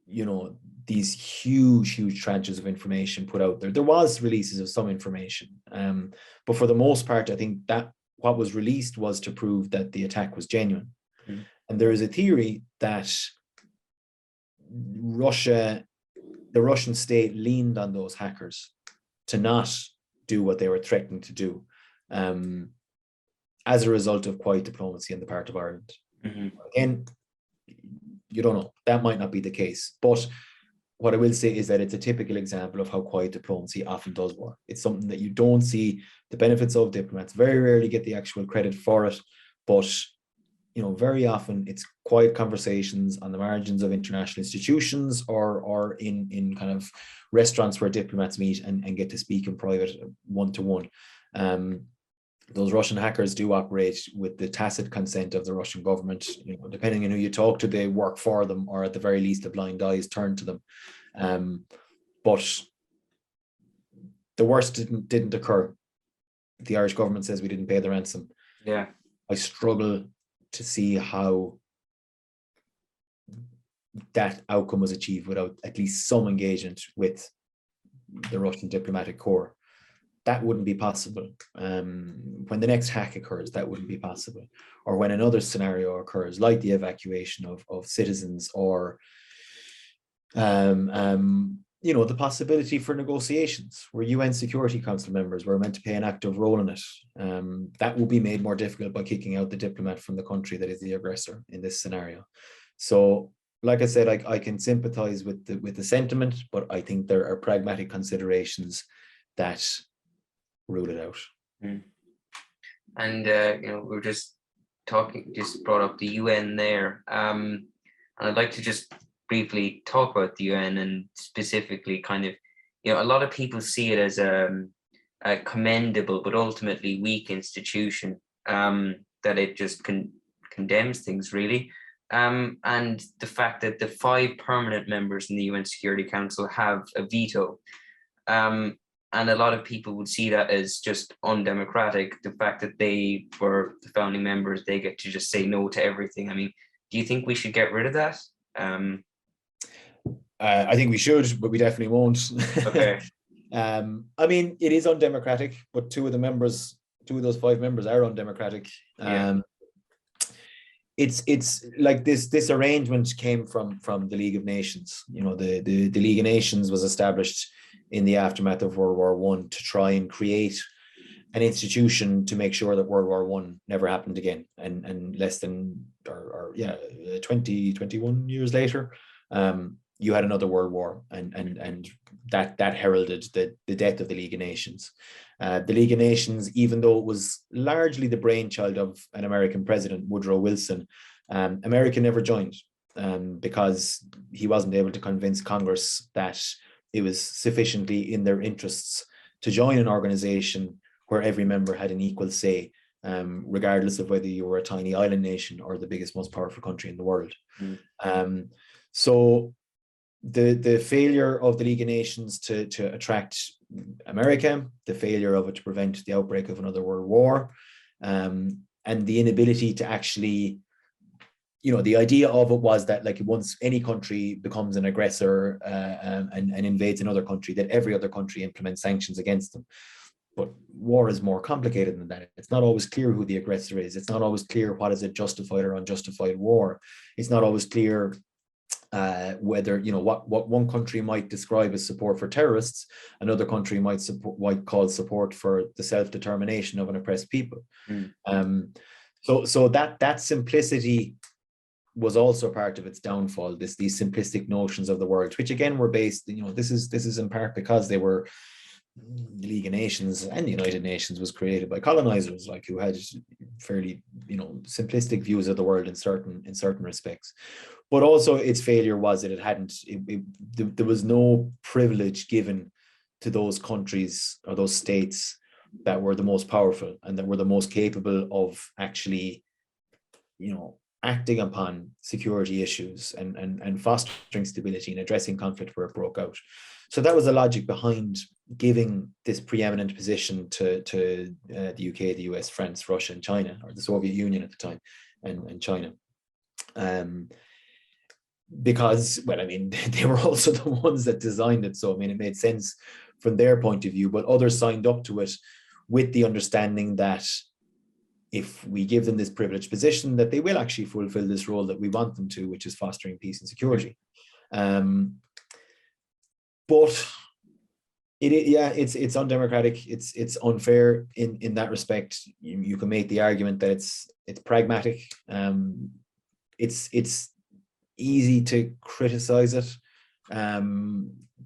these huge tranches of information put out there. There was releases of some information, but for the most part, I think that what was released was to prove that the attack was genuine. Mm-hmm. And there is a theory that the Russian state leaned on those hackers to not do what they were threatening to do, as a result of quiet diplomacy on the part of Ireland. Mm-hmm. Again, you don't know. That might not be the case. But what I will say is that it's a typical example of how quiet diplomacy often does work. It's something that you don't see the benefits of. Diplomats very rarely get the actual credit for it, but very often it's quiet conversations on the margins of international institutions or in kind of restaurants where diplomats meet and get to speak in private one-to-one. Those Russian hackers do operate with the tacit consent of the Russian government. Depending on who you talk to, they work for them, or at the very least, a blind eye is turned to them. But the worst didn't occur. The Irish government says we didn't pay the ransom. Yeah. I struggle to see how that outcome was achieved without at least some engagement with the Russian diplomatic corps. That wouldn't be possible. When the next hack occurs, that wouldn't be possible. Or when another scenario occurs, like the evacuation of citizens, or the possibility for negotiations where UN Security Council members were meant to play an active role in it. That will be made more difficult by kicking out the diplomat from the country that is the aggressor in this scenario. So, like I said, I can sympathize with the sentiment, but I think there are pragmatic considerations that rule it out. And we're just brought up the UN there, and I'd like to just briefly talk about the UN, and specifically kind of, a lot of people see it as a commendable but ultimately weak institution, that it just condemns things, really. And the fact that the 5 permanent members in the UN Security Council have a veto. And a lot of people would see that as just undemocratic. The fact that they were the founding members, they get to just say no to everything. I mean, do you think we should get rid of that? I think we should, but we definitely won't. Okay. I mean, it is undemocratic, but 2 of those 5 members are undemocratic. Yeah. It's like this arrangement came from the League of Nations. The League of Nations was established in the aftermath of World War I to try and create an institution to make sure that World War I never happened again. And less than 21 years later, you had another World War, and that heralded the death of the League of Nations. The League of Nations, even though it was largely the brainchild of an American president, Woodrow Wilson, America never joined because he wasn't able to convince Congress that it was sufficiently in their interests to join an organization where every member had an equal say, regardless of whether you were a tiny island nation or the biggest, most powerful country in the world. So the failure of the League of Nations to attract America, the failure of it to prevent the outbreak of another world war, and the inability to actually, the idea of it was that, like, once any country becomes an aggressor and invades another country, that every other country implements sanctions against them. But war is more complicated than that. It's not always clear who the aggressor is. It's not always clear what is a justified or unjustified war. It's not always clear whether, what one country might describe as support for terrorists, another country might call support for the self-determination of an oppressed people. So that simplicity was also part of its downfall. These simplistic notions of the world, which again were based, this is in part because they were, the League of Nations and the United Nations was created by colonizers, like, who had fairly, simplistic views of the world in certain respects. But also its failure was that there was no privilege given to those countries or those states that were the most powerful and that were the most capable of actually, acting upon security issues and fostering stability and addressing conflict where it broke out. So that was the logic behind giving this preeminent position to the UK, the US, France, Russia, and China, or the Soviet Union at the time, and China. Because, well, I mean, they were also the ones that designed it. So, I mean, it made sense from their point of view, but others signed up to it with the understanding that if we give them this privileged position, that they will actually fulfill this role that we want them to, which is fostering peace and security. But it's undemocratic. It's unfair in that respect. You can make the argument that it's pragmatic. It's easy to criticize it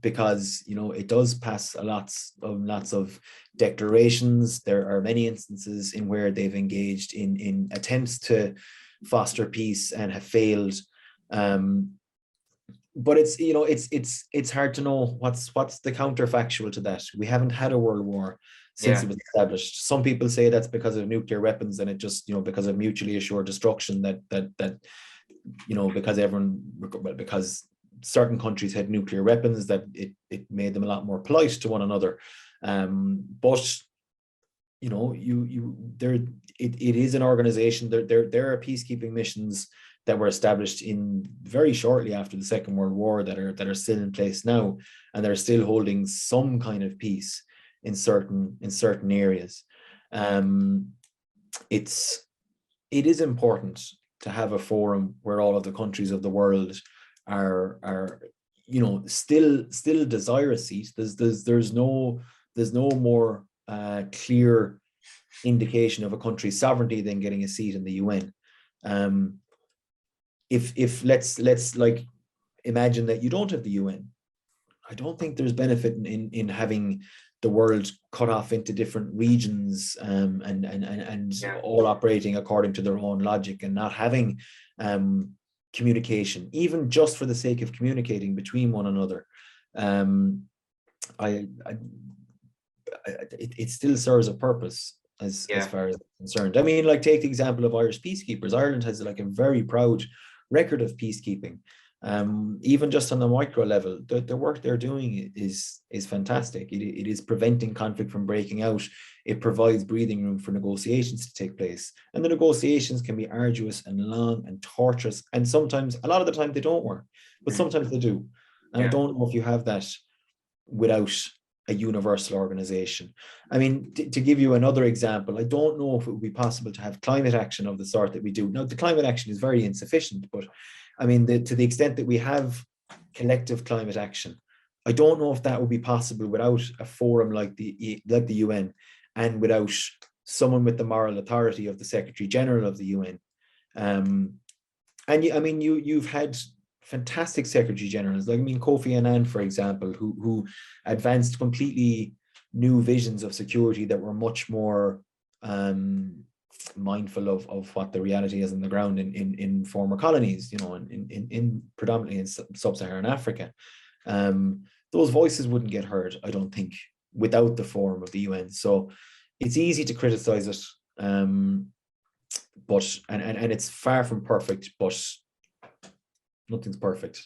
because it does pass lots of declarations. There are many instances in where they've engaged in attempts to foster peace and have failed. But it's hard to know what's the counterfactual to that. We haven't had a world war since it was established. Some people say that's because of nuclear weapons, and it just because of mutually assured destruction that because certain countries had nuclear weapons, that it made them a lot more polite to one another. But you know, it is an organization. There are peacekeeping missions that were established in very shortly after the Second World War that are still in place now, and they're still holding some kind of peace in certain areas. It is important to have a forum where all of the countries of the world are you know, still desire a seat. There's no more clear indication of a country's sovereignty than getting a seat in the UN. If let's like imagine that you don't have the UN, I don't think there's benefit in having the world cut off into different regions, and all operating according to their own logic, and not having communication, even just for the sake of communicating between one another. It still serves a purpose as far as I'm concerned. I mean, like, take the example of Irish peacekeepers. Ireland has like a very proud record of peacekeeping. Even just on the micro level, the work they're doing is fantastic. It is preventing conflict from breaking out. It provides breathing room for negotiations to take place. And the negotiations can be arduous and long and torturous. And sometimes, a lot of the time, they don't work, but sometimes they do. And I don't know if you have that without a universal organization. I mean, to give you another example, I don't know if it would be possible to have climate action of the sort that we do. Now, the climate action is very insufficient, but I mean, to the extent that we have collective climate action, I don't know if that would be possible without a forum like the UN, and without someone with the moral authority of the Secretary General of the UN. And I mean, you've had fantastic Secretary Generals, like, I mean, Kofi Annan, for example, who advanced completely new visions of security that were much more mindful of what the reality is on the ground in former colonies, you know, in predominantly in sub-Saharan Africa. Those voices wouldn't get heard, I don't think, without the forum of the UN. So it's easy to criticize it, but it's far from perfect, but nothing's perfect.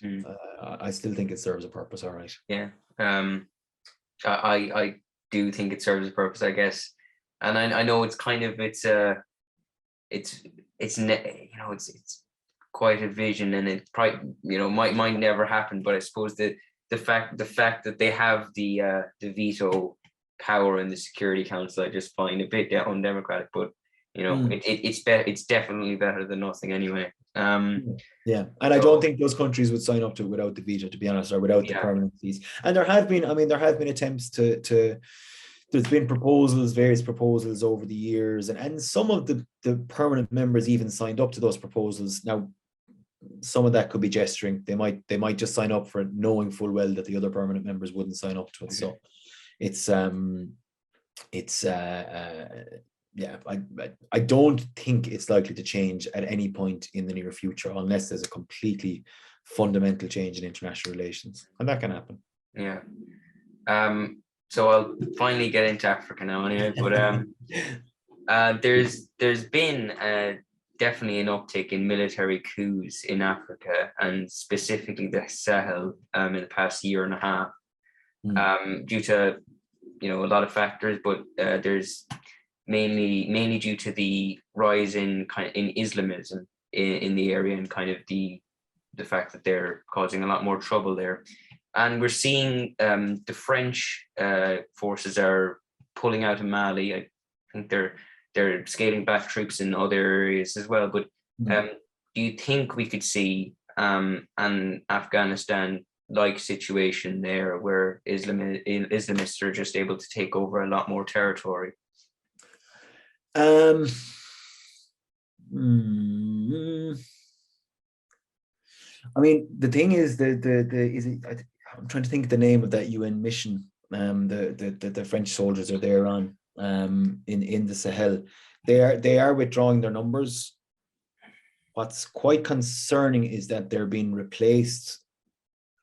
I still think it serves a purpose, all right. Yeah. I do think it serves a purpose, I guess. And I know it's kind of, it's quite a vision, and it probably, you know, might never happen. But I suppose the fact that they have the veto power in the Security Council, I just find a bit undemocratic. But you know, it's definitely better than nothing anyway. Yeah, and I don't think those countries would sign up to it without the veto, to be honest, or without the permanent seats. And there have been attempts to there's been various proposals over the years, and some of the permanent members even signed up to those proposals. Now, some of that could be gesturing. They might just sign up for it, knowing full well that the other permanent members wouldn't sign up to it. So I don't think it's likely to change at any point in the near future, unless there's a completely fundamental change in international relations, and that can happen. Yeah. So I'll finally get into Africa now, anyway. But there's been definitely an uptick in military coups in Africa, and specifically the Sahel, in the past year and a half, due to, you know, a lot of factors, but there's mainly due to the rise in Islamism in the area, and kind of the fact that they're causing a lot more trouble there. And we're seeing the French forces are pulling out of Mali. I think they're scaling back troops in other areas as well. But do you think we could see an Afghanistan-like situation there, where Islamists are just able to take over a lot more territory? I mean, the thing is, I'm trying to think of the name of that UN mission. The French soldiers are there on in the Sahel. They are withdrawing their numbers. What's quite concerning is that they're being replaced,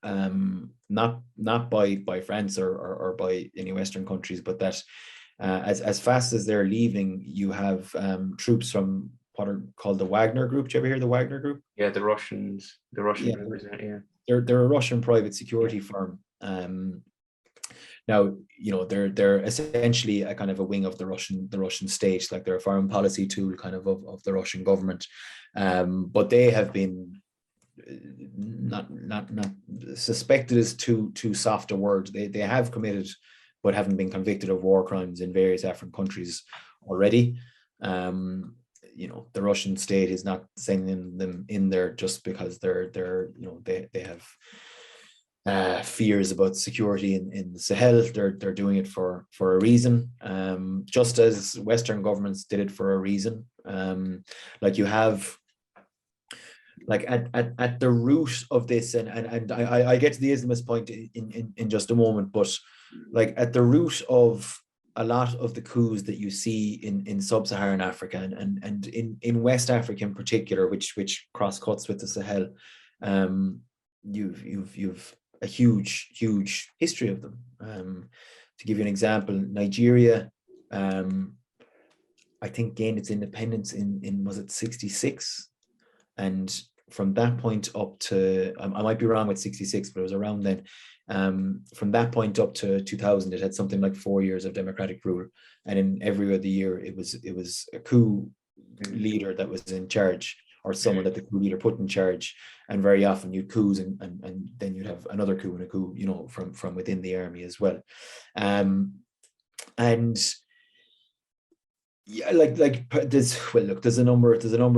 not by France or by any Western countries, but that as fast as they're leaving, you have troops from what are called the Wagner Group. Did you ever hear the Wagner Group? Yeah, the Russian group, isn't it? Yeah. They're a Russian private security firm. Now, they're essentially a kind of a wing of the Russian state, like they're a foreign policy tool kind of the Russian government. But they have been not suspected is too soft a word. They have committed, but haven't been convicted of war crimes in various African countries already. The Russian state is not sending them in there just because they have fears about security in the Sahel. They're doing it for a reason, just as Western governments did it for a reason. You have, like, at the root of this, and I get to the Islamist point in just a moment, but like at the root of a lot of the coups that you see in sub-Saharan Africa and in West Africa in particular, which cross-cuts with the Sahel, you've a huge history of them. To give you an example, Nigeria, I think gained its independence in was it 66, and from that point up to, I might be wrong with 66, but it was around then. From that point up to 2000, it had something like 4 years of democratic rule, and in every other year it was a coup leader that was in charge, or someone that the coup leader put in charge. And very often you'd coups, and then you'd have another coup and a coup, from within the army as well. And yeah, there's a number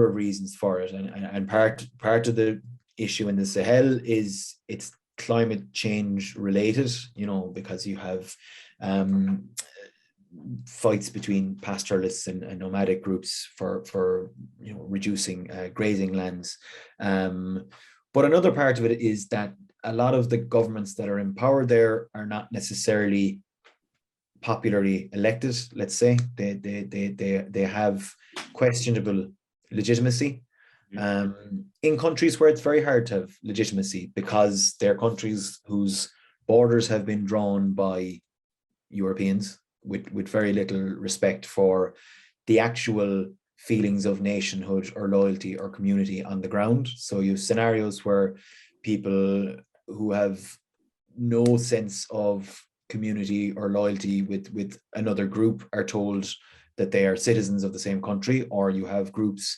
of reasons for it, and part of the issue in the Sahel is it's climate change related, because you have fights between pastoralists and nomadic groups for reducing grazing lands. But another part of it is that a lot of the governments that are in power there are not necessarily popularly elected. Let's say they have questionable legitimacy. In countries where it's very hard to have legitimacy, because they're countries whose borders have been drawn by Europeans with very little respect for the actual feelings of nationhood or loyalty or community on the ground. So you have scenarios where people who have no sense of community or loyalty with another group are told that they are citizens of the same country, or you have groups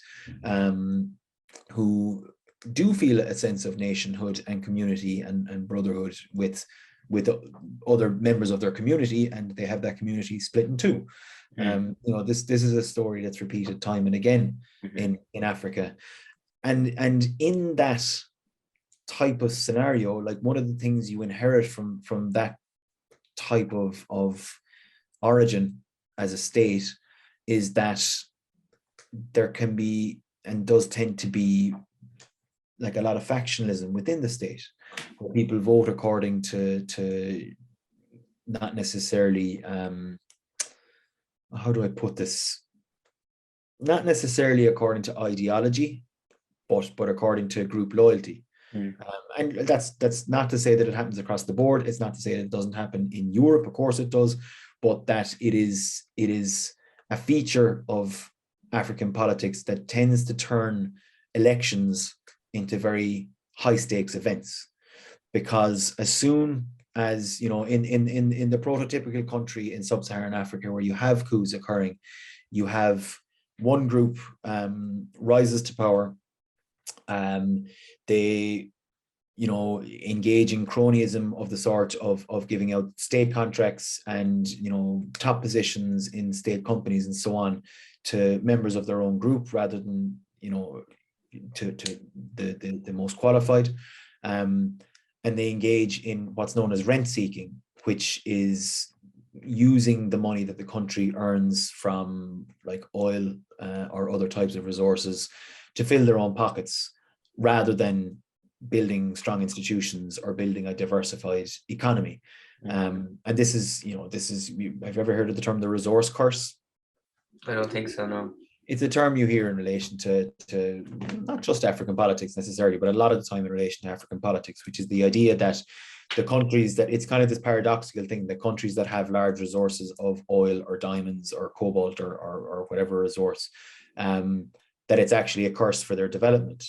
who do feel a sense of nationhood and community and brotherhood with other members of their community, and they have that community split in two. This is a story that's repeated time and again in Africa, and in that type of scenario, like, one of the things you inherit from that type of origin as a state is that there can be, and does tend to be, like, a lot of factionalism within the state, where people vote according to not necessarily, how do I put this? Not necessarily according to ideology, but according to group loyalty. And that's not to say that it happens across the board. It's not to say that it doesn't happen in Europe. Of course it does, but that it is a feature of African politics that tends to turn elections into very high stakes events. Because as soon as, in the prototypical country in sub-Saharan Africa where you have coups occurring, you have one group rises to power. They engage in cronyism of the sort of giving out state contracts and top positions in state companies and so on to members of their own group, rather than to the most qualified. And they engage in what's known as rent seeking, which is using the money that the country earns from, like, oil or other types of resources to fill their own pockets, rather than building strong institutions or building a diversified economy. And this is, have you ever heard of the term the resource curse? I don't think so, no. It's a term you hear in relation to not just African politics necessarily, but a lot of the time in relation to African politics, which is the idea that the countries that, it's kind of this paradoxical thing, that countries that have large resources of oil or diamonds or cobalt or whatever resource, that it's actually a curse for their development,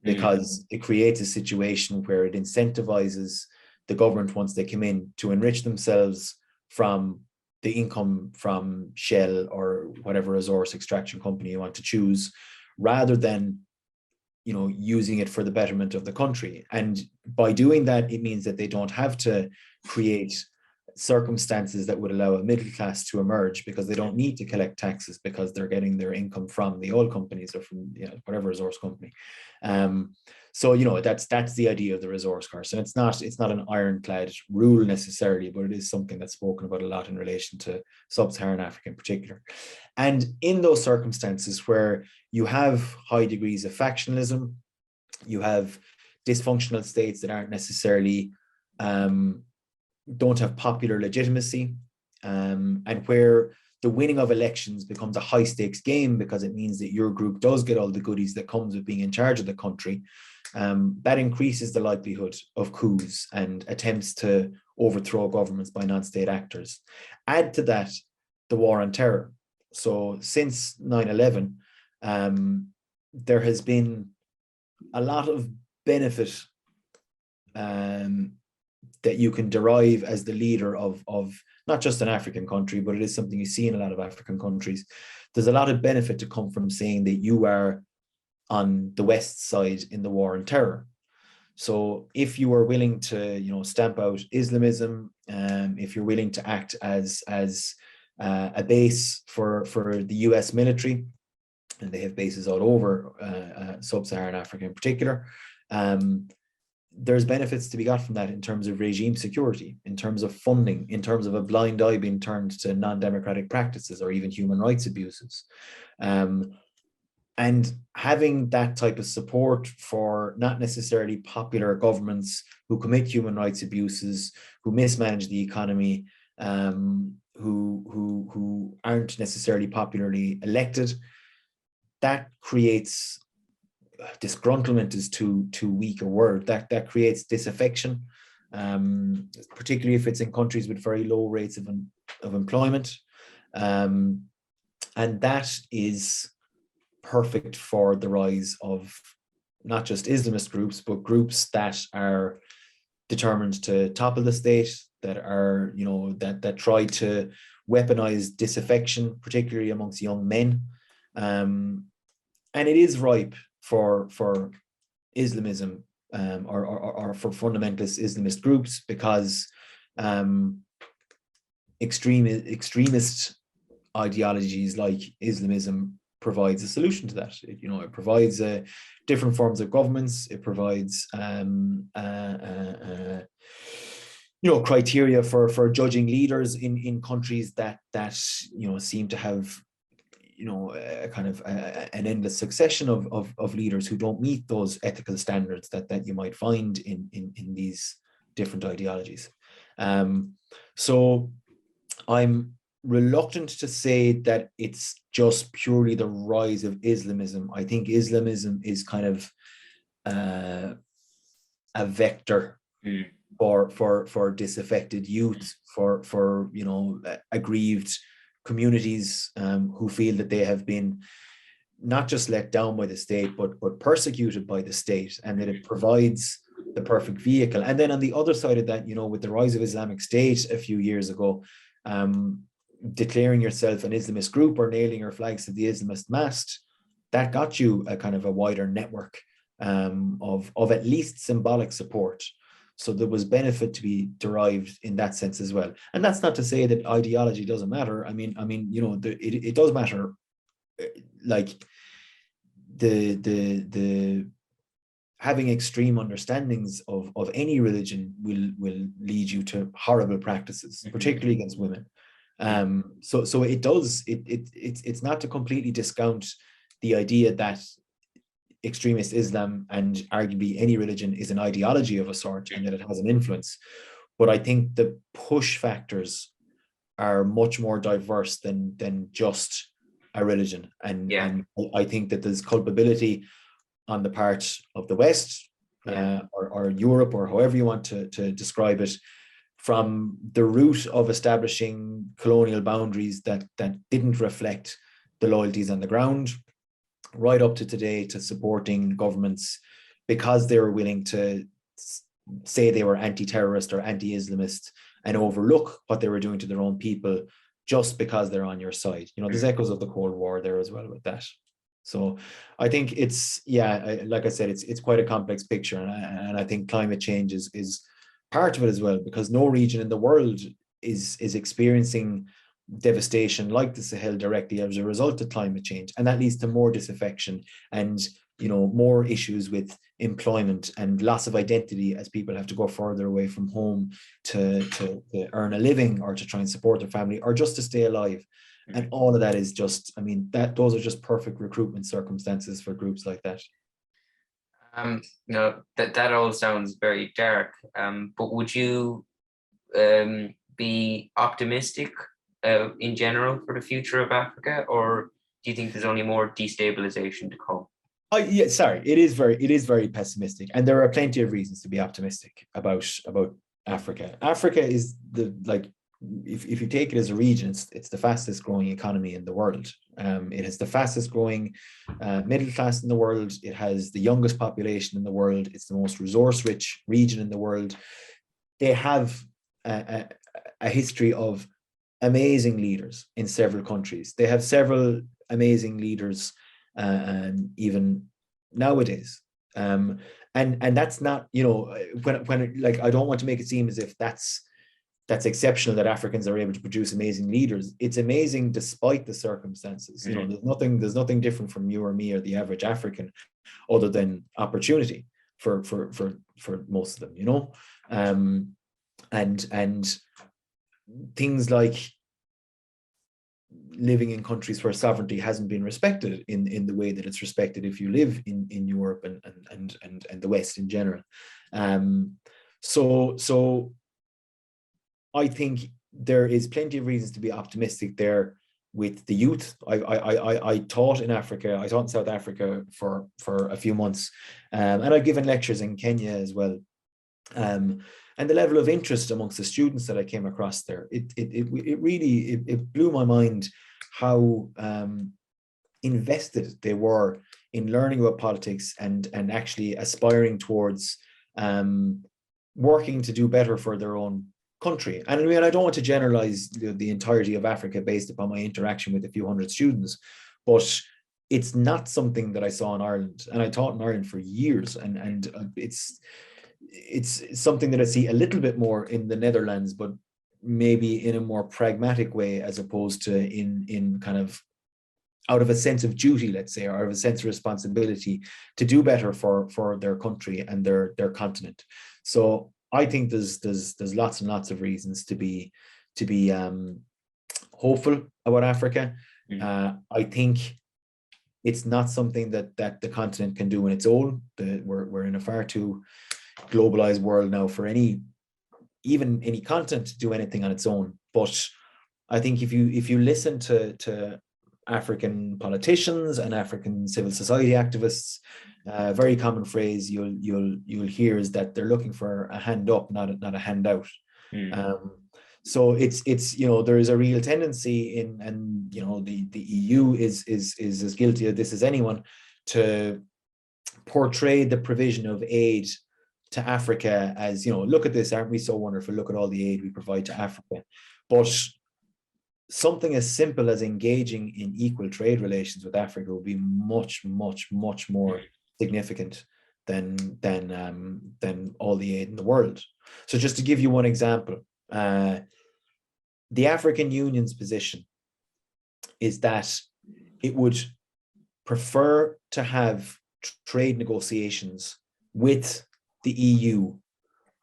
because it creates a situation where it incentivizes the government, once they come in, to enrich themselves from the income from Shell or whatever resource extraction company you want to choose, rather than, you know, using it for the betterment of the country. And by doing that, it means that they don't have to create circumstances that would allow a middle class to emerge, because they don't need to collect taxes, because they're getting their income from the oil companies or from, you know, whatever resource company. So, you know, that's the idea of the resource curse. And it's not an ironclad rule necessarily, but it is something that's spoken about a lot in relation to sub-Saharan Africa in particular. And in those circumstances where you have high degrees of factionalism, you have dysfunctional states that aren't necessarily don't have popular legitimacy, and where the winning of elections becomes a high stakes game, because it means that your group does get all the goodies that comes with being in charge of the country, that increases the likelihood of coups and attempts to overthrow governments by non-state actors. Add to that the war on terror. So since 9/11, there has been a lot of benefit that you can derive as the leader of not just an African country, but it is something you see in a lot of African countries. There's a lot of benefit to come from saying that you are on the West side in the war on terror. So if you are willing to, you know, stamp out Islamism, if you're willing to act as a base for the US military, and they have bases all over sub-Saharan Africa in particular, there's benefits to be got from that in terms of regime security, in terms of funding, in terms of a blind eye being turned to non-democratic practices or even human rights abuses. And having that type of support for not necessarily popular governments who commit human rights abuses, who mismanage the economy, who aren't necessarily popularly elected, that creates disgruntlement is too weak a word. That creates disaffection, particularly if it's in countries with very low rates of employment, and that is perfect for the rise of not just Islamist groups, but groups that are determined to topple the state, that are, you know, that try to weaponize disaffection, particularly amongst young men, and it is ripe for Islamism, or for fundamentalist Islamist groups, because extremist ideologies like Islamism provides a solution to that. It provides different forms of governments. It provides criteria for judging leaders in countries that seem to have a kind of an endless succession of leaders who don't meet those ethical standards that you might find in these different ideologies. So I'm reluctant to say that it's just purely the rise of Islamism. I think Islamism is kind of a vector for disaffected youth, for aggrieved communities who feel that they have been not just let down by the state, but persecuted by the state, and that it provides the perfect vehicle. And then on the other side of that, with the rise of Islamic State a few years ago, declaring yourself an Islamist group or nailing your flags to the Islamist mast, that got you a kind of a wider network of at least symbolic support. So there was benefit to be derived in that sense as well. And that's not to say that ideology doesn't matter. I mean, it does matter. Like the having extreme understandings of any religion will lead you to horrible practices, particularly against women. So it does. It's not to completely discount the idea that extremist Islam and arguably any religion is an ideology of a sort and that it has an influence. But I think the push factors are much more diverse than just a religion. And I think that there's culpability on the part of the West or Europe, or however you want to describe it, from the root of establishing colonial boundaries that didn't reflect the loyalties on the ground, right up to today, to supporting governments because they were willing to say they were anti-terrorist or anti-Islamist and overlook what they were doing to their own people just because they're on your side. You know, there's echoes of the Cold War there as well with that. So I think it's, yeah, like I said, it's quite a complex picture. And I think climate change is part of it as well, because no region in the world is experiencing devastation like the Sahel directly as a result of climate change. And that leads to more disaffection and, you know, more issues with employment and loss of identity as people have to go further away from home to earn a living or to try and support their family or just to stay alive. And all of that is just, I mean, those are just perfect recruitment circumstances for groups like that. No, that all sounds very dark. But would you be optimistic in general for the future of Africa, or do you think there's only more destabilization to come? Yeah, sorry, it is very pessimistic, and there are plenty of reasons to be optimistic about Africa. Africa is if you take it as a region, it's the fastest growing economy in the world. It has the fastest growing middle class in the world. It has the youngest population in the world. It's the most resource rich region in the world. They have a history of amazing leaders in several countries. They have several amazing leaders even nowadays. And that's not, you know, when like, I don't want to make it seem as if that's exceptional that Africans are able to produce amazing leaders. It's amazing despite the circumstances. You know, there's nothing different from you or me or the average African, other than opportunity for most of them. You know, and things like living in countries where sovereignty hasn't been respected in the way that it's respected if you live in Europe and the West in general. So I think there is plenty of reasons to be optimistic there with the youth. I taught in Africa. I taught in South Africa for a few months, and I've given lectures in Kenya as well. And the level of interest amongst the students that I came across there, it really blew my mind how invested they were in learning about politics and actually aspiring towards working to do better for their own country. And I mean, I don't want to generalize the entirety of Africa based upon my interaction with a few hundred students, but it's not something that I saw in Ireland. And I taught in Ireland for years, and it's something that I see a little bit more in the Netherlands, but maybe in a more pragmatic way, as opposed to in kind of out of a sense of duty, let's say, or out of a sense of responsibility to do better for their country and their continent. So I think there's lots and lots of reasons to be hopeful about Africa. I think it's not something that the continent can do on its own. We're in a far too globalized world now for even any continent to do anything on its own. But I think if you listen to African politicians and African civil society activists, a very common phrase you'll hear is that they're looking for a hand up, not a handout. So it's you know, there is a real tendency and you know, the EU is as guilty of this as anyone, to portray the provision of aid to Africa as, you know, look at this, aren't we so wonderful, look at all the aid we provide to Africa. But something as simple as engaging in equal trade relations with Africa will be much more significant than all the aid in the world. So just to give you one example, the African Union's position is that it would prefer to have trade negotiations with the EU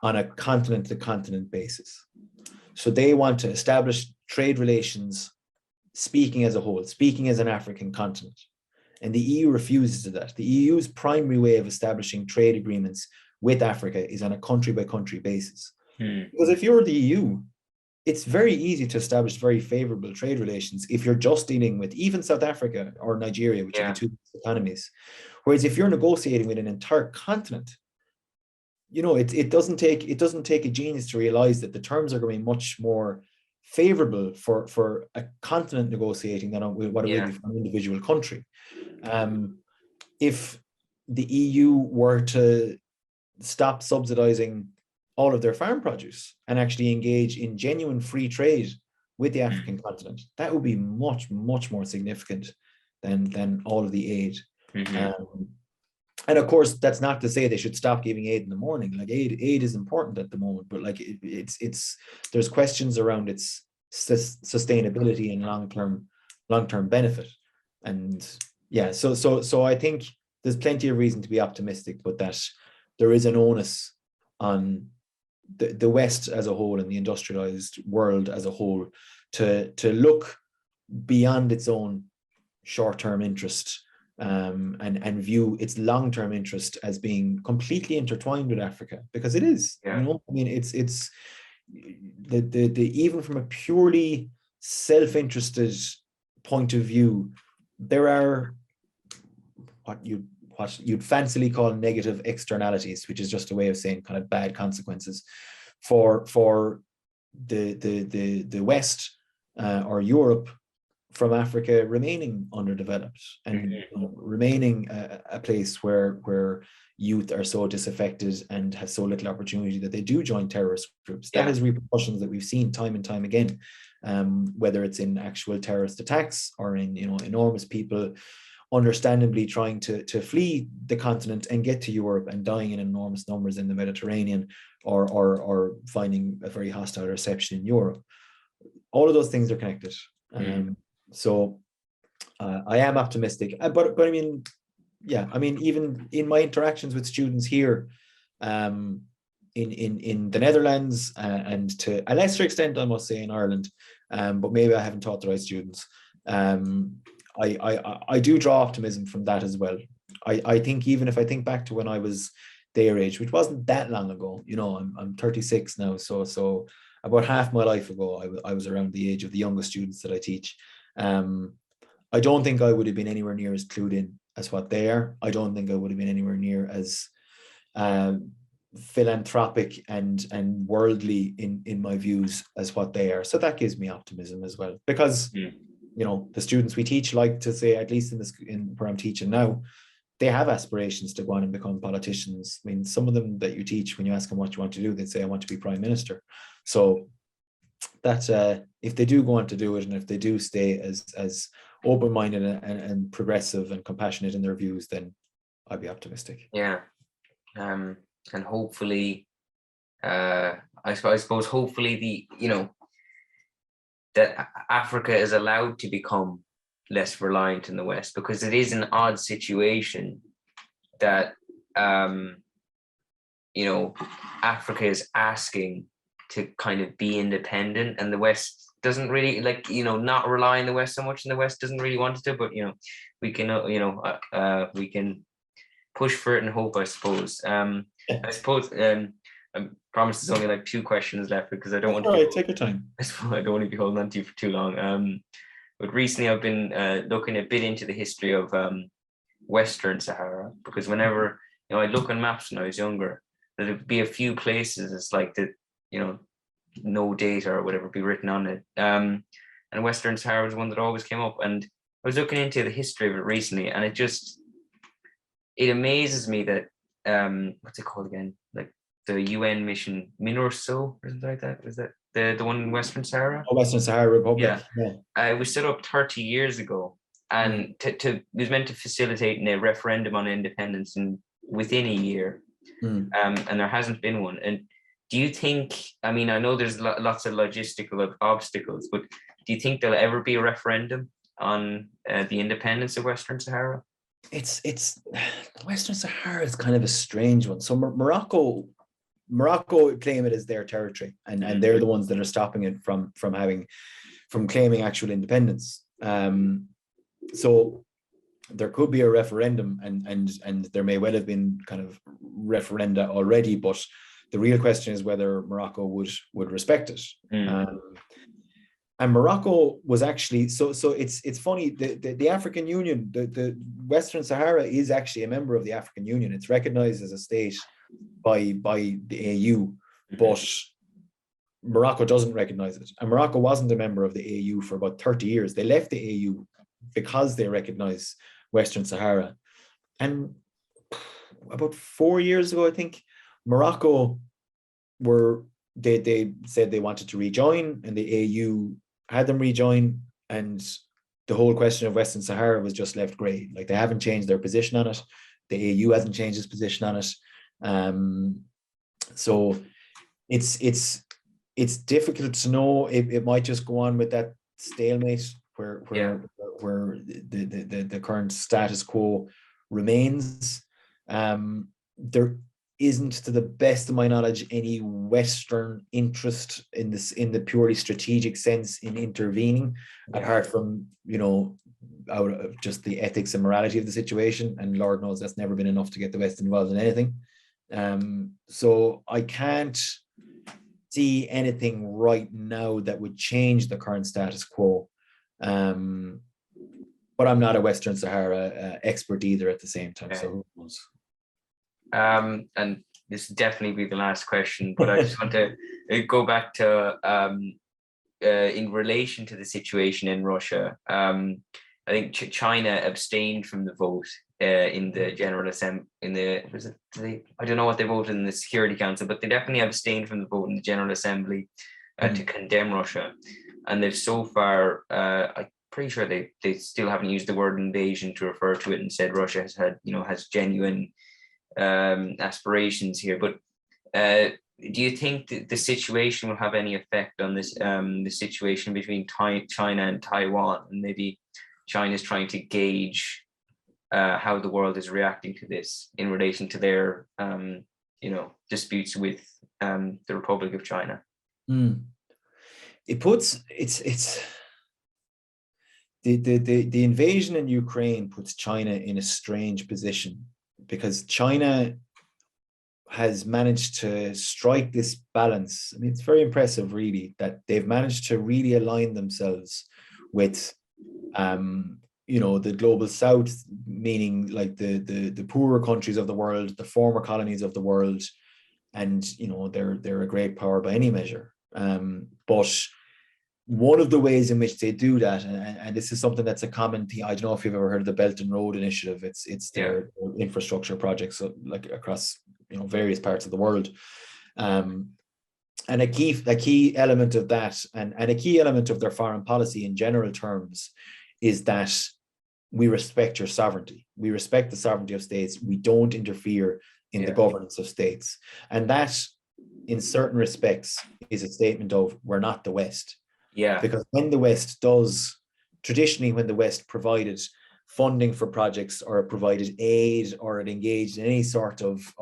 on a continent-to-continent basis. So they want to establish trade relations, speaking as a whole, speaking as an African continent. And the EU refuses to that. The EU's primary way of establishing trade agreements with Africa is on a country-by-country basis. Because if you're the EU, it's very easy to establish very favorable trade relations if you're just dealing with even South Africa or Nigeria, which are the two economies. Whereas if you're negotiating with an entire continent, you know, it doesn't take a genius to realize that the terms are going to be much more favorable for a continent negotiating than what it would be for an individual country. If the EU were to stop subsidizing all of their farm produce and actually engage in genuine free trade with the African continent, that would be much, much more significant than all of the aid. And of course, that's not to say they should stop giving aid in the morning. Like aid is important at the moment, but like it's there's questions around its sustainability and long-term benefit. And yeah, so I think there's plenty of reason to be optimistic, but that there is an onus on the West as a whole and the industrialized world as a whole to look beyond its own short-term interest, and view its long-term interest as being completely intertwined with Africa, because it is. Yeah. You know, I mean, it's the even from a purely self-interested point of view, there are what you'd fancily call negative externalities, which is just a way of saying kind of bad consequences for the West or Europe from Africa remaining underdeveloped and remaining a place where youth are so disaffected and have so little opportunity that they do join terrorist groups. That has repercussions that we've seen time and time again, whether it's in actual terrorist attacks or in enormous people understandably trying to flee the continent and get to Europe and dying in enormous numbers in the Mediterranean, or finding a very hostile reception in Europe. All of those things are connected. So I am optimistic, but I mean, yeah, I mean, even in my interactions with students here, in the Netherlands, and to a lesser extent, I must say, in Ireland, but maybe I haven't taught the right students. I do draw optimism from that as well. I think even if I think back to when I was their age, which wasn't that long ago, I'm 36 now, so about half my life ago, I was around the age of the youngest students that I teach. I don't think I would have been anywhere near as clued in as what they are. I don't think I would have been anywhere near as philanthropic and worldly in my views as what they are. So that gives me optimism as well, because the students we teach like to say, at least in where I'm teaching now, they have aspirations to go on and become politicians. I mean, some of them that you teach, when you ask them what you want to do, they'd say, I want to be prime minister. So that if they do go on to do it, and if they do stay as open-minded and progressive and compassionate in their views, then I'd be optimistic. Yeah. And hopefully, I suppose hopefully that Africa is allowed to become less reliant in the West, because it is an odd situation that Africa is asking to kind of be independent, and the West doesn't really not rely on the West so much, and the West doesn't really want it to, but we can push for it and hope, I suppose. I suppose I promise there's only like 2 questions left, because I don't want to take your time. I don't want to be holding on to you for too long. But recently I've been looking a bit into the history of Western Sahara, because whenever I look on maps when I was younger, there'd be a few places it's like that, no data or whatever be written on it. And Western Sahara was one that always came up, and I was looking into the history of it recently, and it amazes me that what's it called again? Like the UN mission MINURSO or something like that. Was that the one in Western Sahara? Oh, Western Sahara Republic. Yeah. It was set up 30 years ago, and it was meant to facilitate a referendum on independence within a year. And there hasn't been one. And do you think, I mean, I know there's lots of logistical obstacles, but do you think there'll ever be a referendum on the independence of Western Sahara? It's Western Sahara is kind of a strange one. So Morocco claim it as their territory, and they're the ones that are stopping it from claiming actual independence. So there could be a referendum, and there may well have been kind of referenda already, but the real question is whether Morocco would respect it. And Morocco was actually so it's funny, the African Union, the Western Sahara is actually a member of the African Union. It's recognized as a state by the AU, but Morocco doesn't recognize it. And Morocco wasn't a member of the AU for about 30 years. They left the AU because they recognize Western Sahara. And about 4 years ago, I think, Morocco they said they wanted to rejoin, and the AU had them rejoin, and the whole question of Western Sahara was just left grey. Like, they haven't changed their position on it. The AU hasn't changed its position on it. So it's difficult to know. It might just go on with that stalemate where the current status quo remains. There isn't, to the best of my knowledge, any Western interest in this, in the purely strategic sense, in intervening, apart from, out of just the ethics and morality of the situation. And Lord knows that's never been enough to get the West involved in anything. So I can't see anything right now that would change the current status quo. But I'm not a Western Sahara expert either at the same time. So who knows? And this will definitely be the last question, but I just want to go back to in relation to the situation in Russia. I think China abstained from the vote in the General Assembly. I don't know what they voted in the Security Council, but they definitely abstained from the vote in the General Assembly to condemn Russia. And they've so far, I'm pretty sure they still haven't used the word invasion to refer to it, and said Russia has had, has genuine aspirations here. But do you think that the situation will have any effect on this, the situation between China and Taiwan, and maybe China's trying to gauge how the world is reacting to this in relation to their disputes with the Republic of China? It puts the invasion in Ukraine puts China in a strange position, because China has managed to strike this balance. I mean, it's very impressive, really, that they've managed to really align themselves with the global south, meaning like the poorer countries of the world, the former colonies of the world, and they're a great power by any measure. But one of the ways in which they do that, and this is something that's a common theme. I don't know if you've ever heard of the Belt and Road Initiative. It's their infrastructure projects, like across various parts of the world. And a key element of that, and a key element of their foreign policy in general terms, is that we respect your sovereignty. We respect the sovereignty of states. We don't interfere in the governance of states. And that, in certain respects, is a statement of, we're not the West. Yeah. Because when the West provided funding for projects, or provided aid, or it engaged in any sort of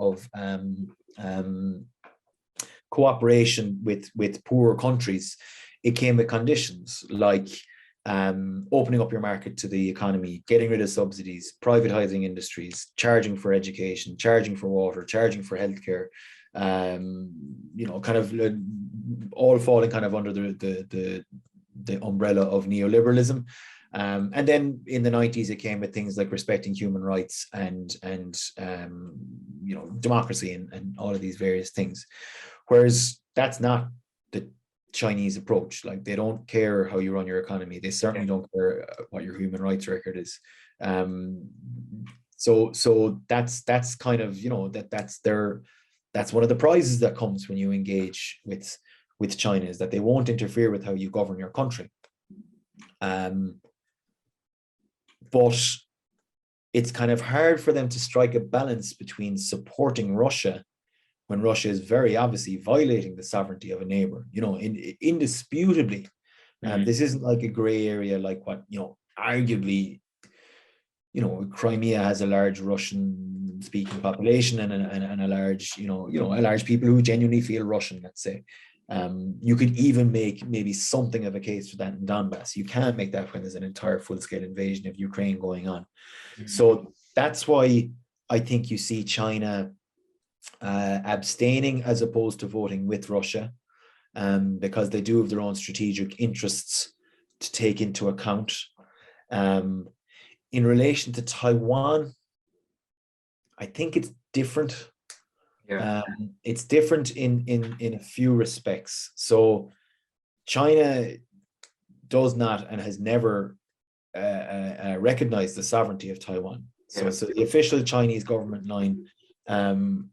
cooperation with poorer countries, it came with conditions like opening up your market to the economy, getting rid of subsidies, privatizing industries, charging for education, charging for water, charging for healthcare, all falling kind of under the umbrella of neoliberalism. And then in the 90s, it came with things like respecting human rights and democracy and all of these various things. Whereas that's not the Chinese approach. Like, they don't care how you run your economy. They certainly don't care what your human rights record is. So that's kind of, that's one of the prizes that comes when you engage with China, is that they won't interfere with how you govern your country. But it's kind of hard for them to strike a balance between supporting Russia when Russia is very obviously violating the sovereignty of a neighbor, indisputably. This isn't like a gray area like what, arguably, Crimea has a large Russian speaking population and a large, a large people who genuinely feel Russian, let's say. You could even make maybe something of a case for that in Donbass. You can't make that when there's an entire full-scale invasion of Ukraine going on. So that's why I think you see China abstaining as opposed to voting with Russia, because they do have their own strategic interests to take into account. In relation to Taiwan, I think it's different. It's different in a few respects. So China does not and has never recognized the sovereignty of Taiwan. So the official Chinese government line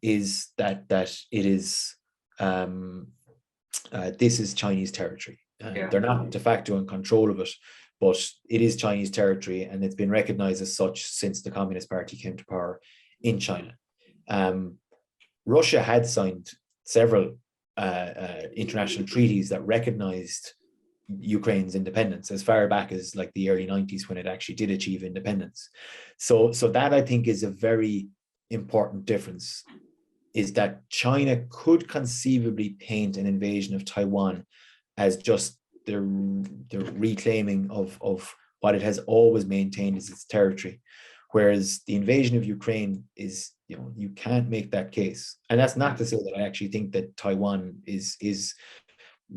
is that it is this is Chinese territory. Yeah. They're not de facto in control of it, but it is Chinese territory, and it's been recognized as such since the Communist Party came to power in China. Russia had signed several international treaties that recognized Ukraine's independence as far back as like the early 90s, when it actually did achieve independence. So that, I think, is a very important difference, is that China could conceivably paint an invasion of Taiwan as just the reclaiming of what it has always maintained as its territory. Whereas the invasion of Ukraine is, you can't make that case. And that's not to say that I actually think that Taiwan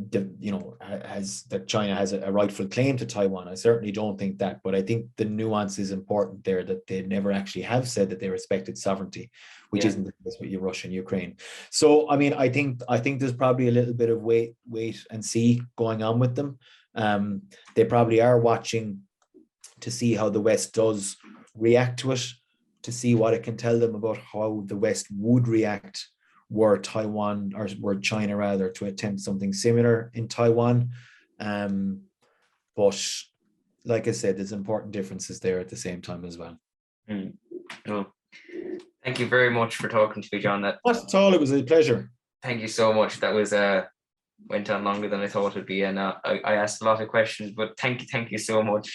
that China has a rightful claim to Taiwan. I certainly don't think that, but I think the nuance is important there, that they never actually have said that they respected sovereignty, which isn't the case with Russia and Ukraine. So, I mean, I think there's probably a little bit of wait and see going on with them. They probably are watching to see how the West does react to it, to see what it can tell them about how the West would react were Taiwan, or were China rather, to attempt something similar in Taiwan. But like I said, there's important differences there at the same time as well. Well, thank you very much for talking to me, John. Not at all. It was a pleasure. Thank you so much. That was went on longer than I thought it'd be, and I asked a lot of questions, but thank you so much.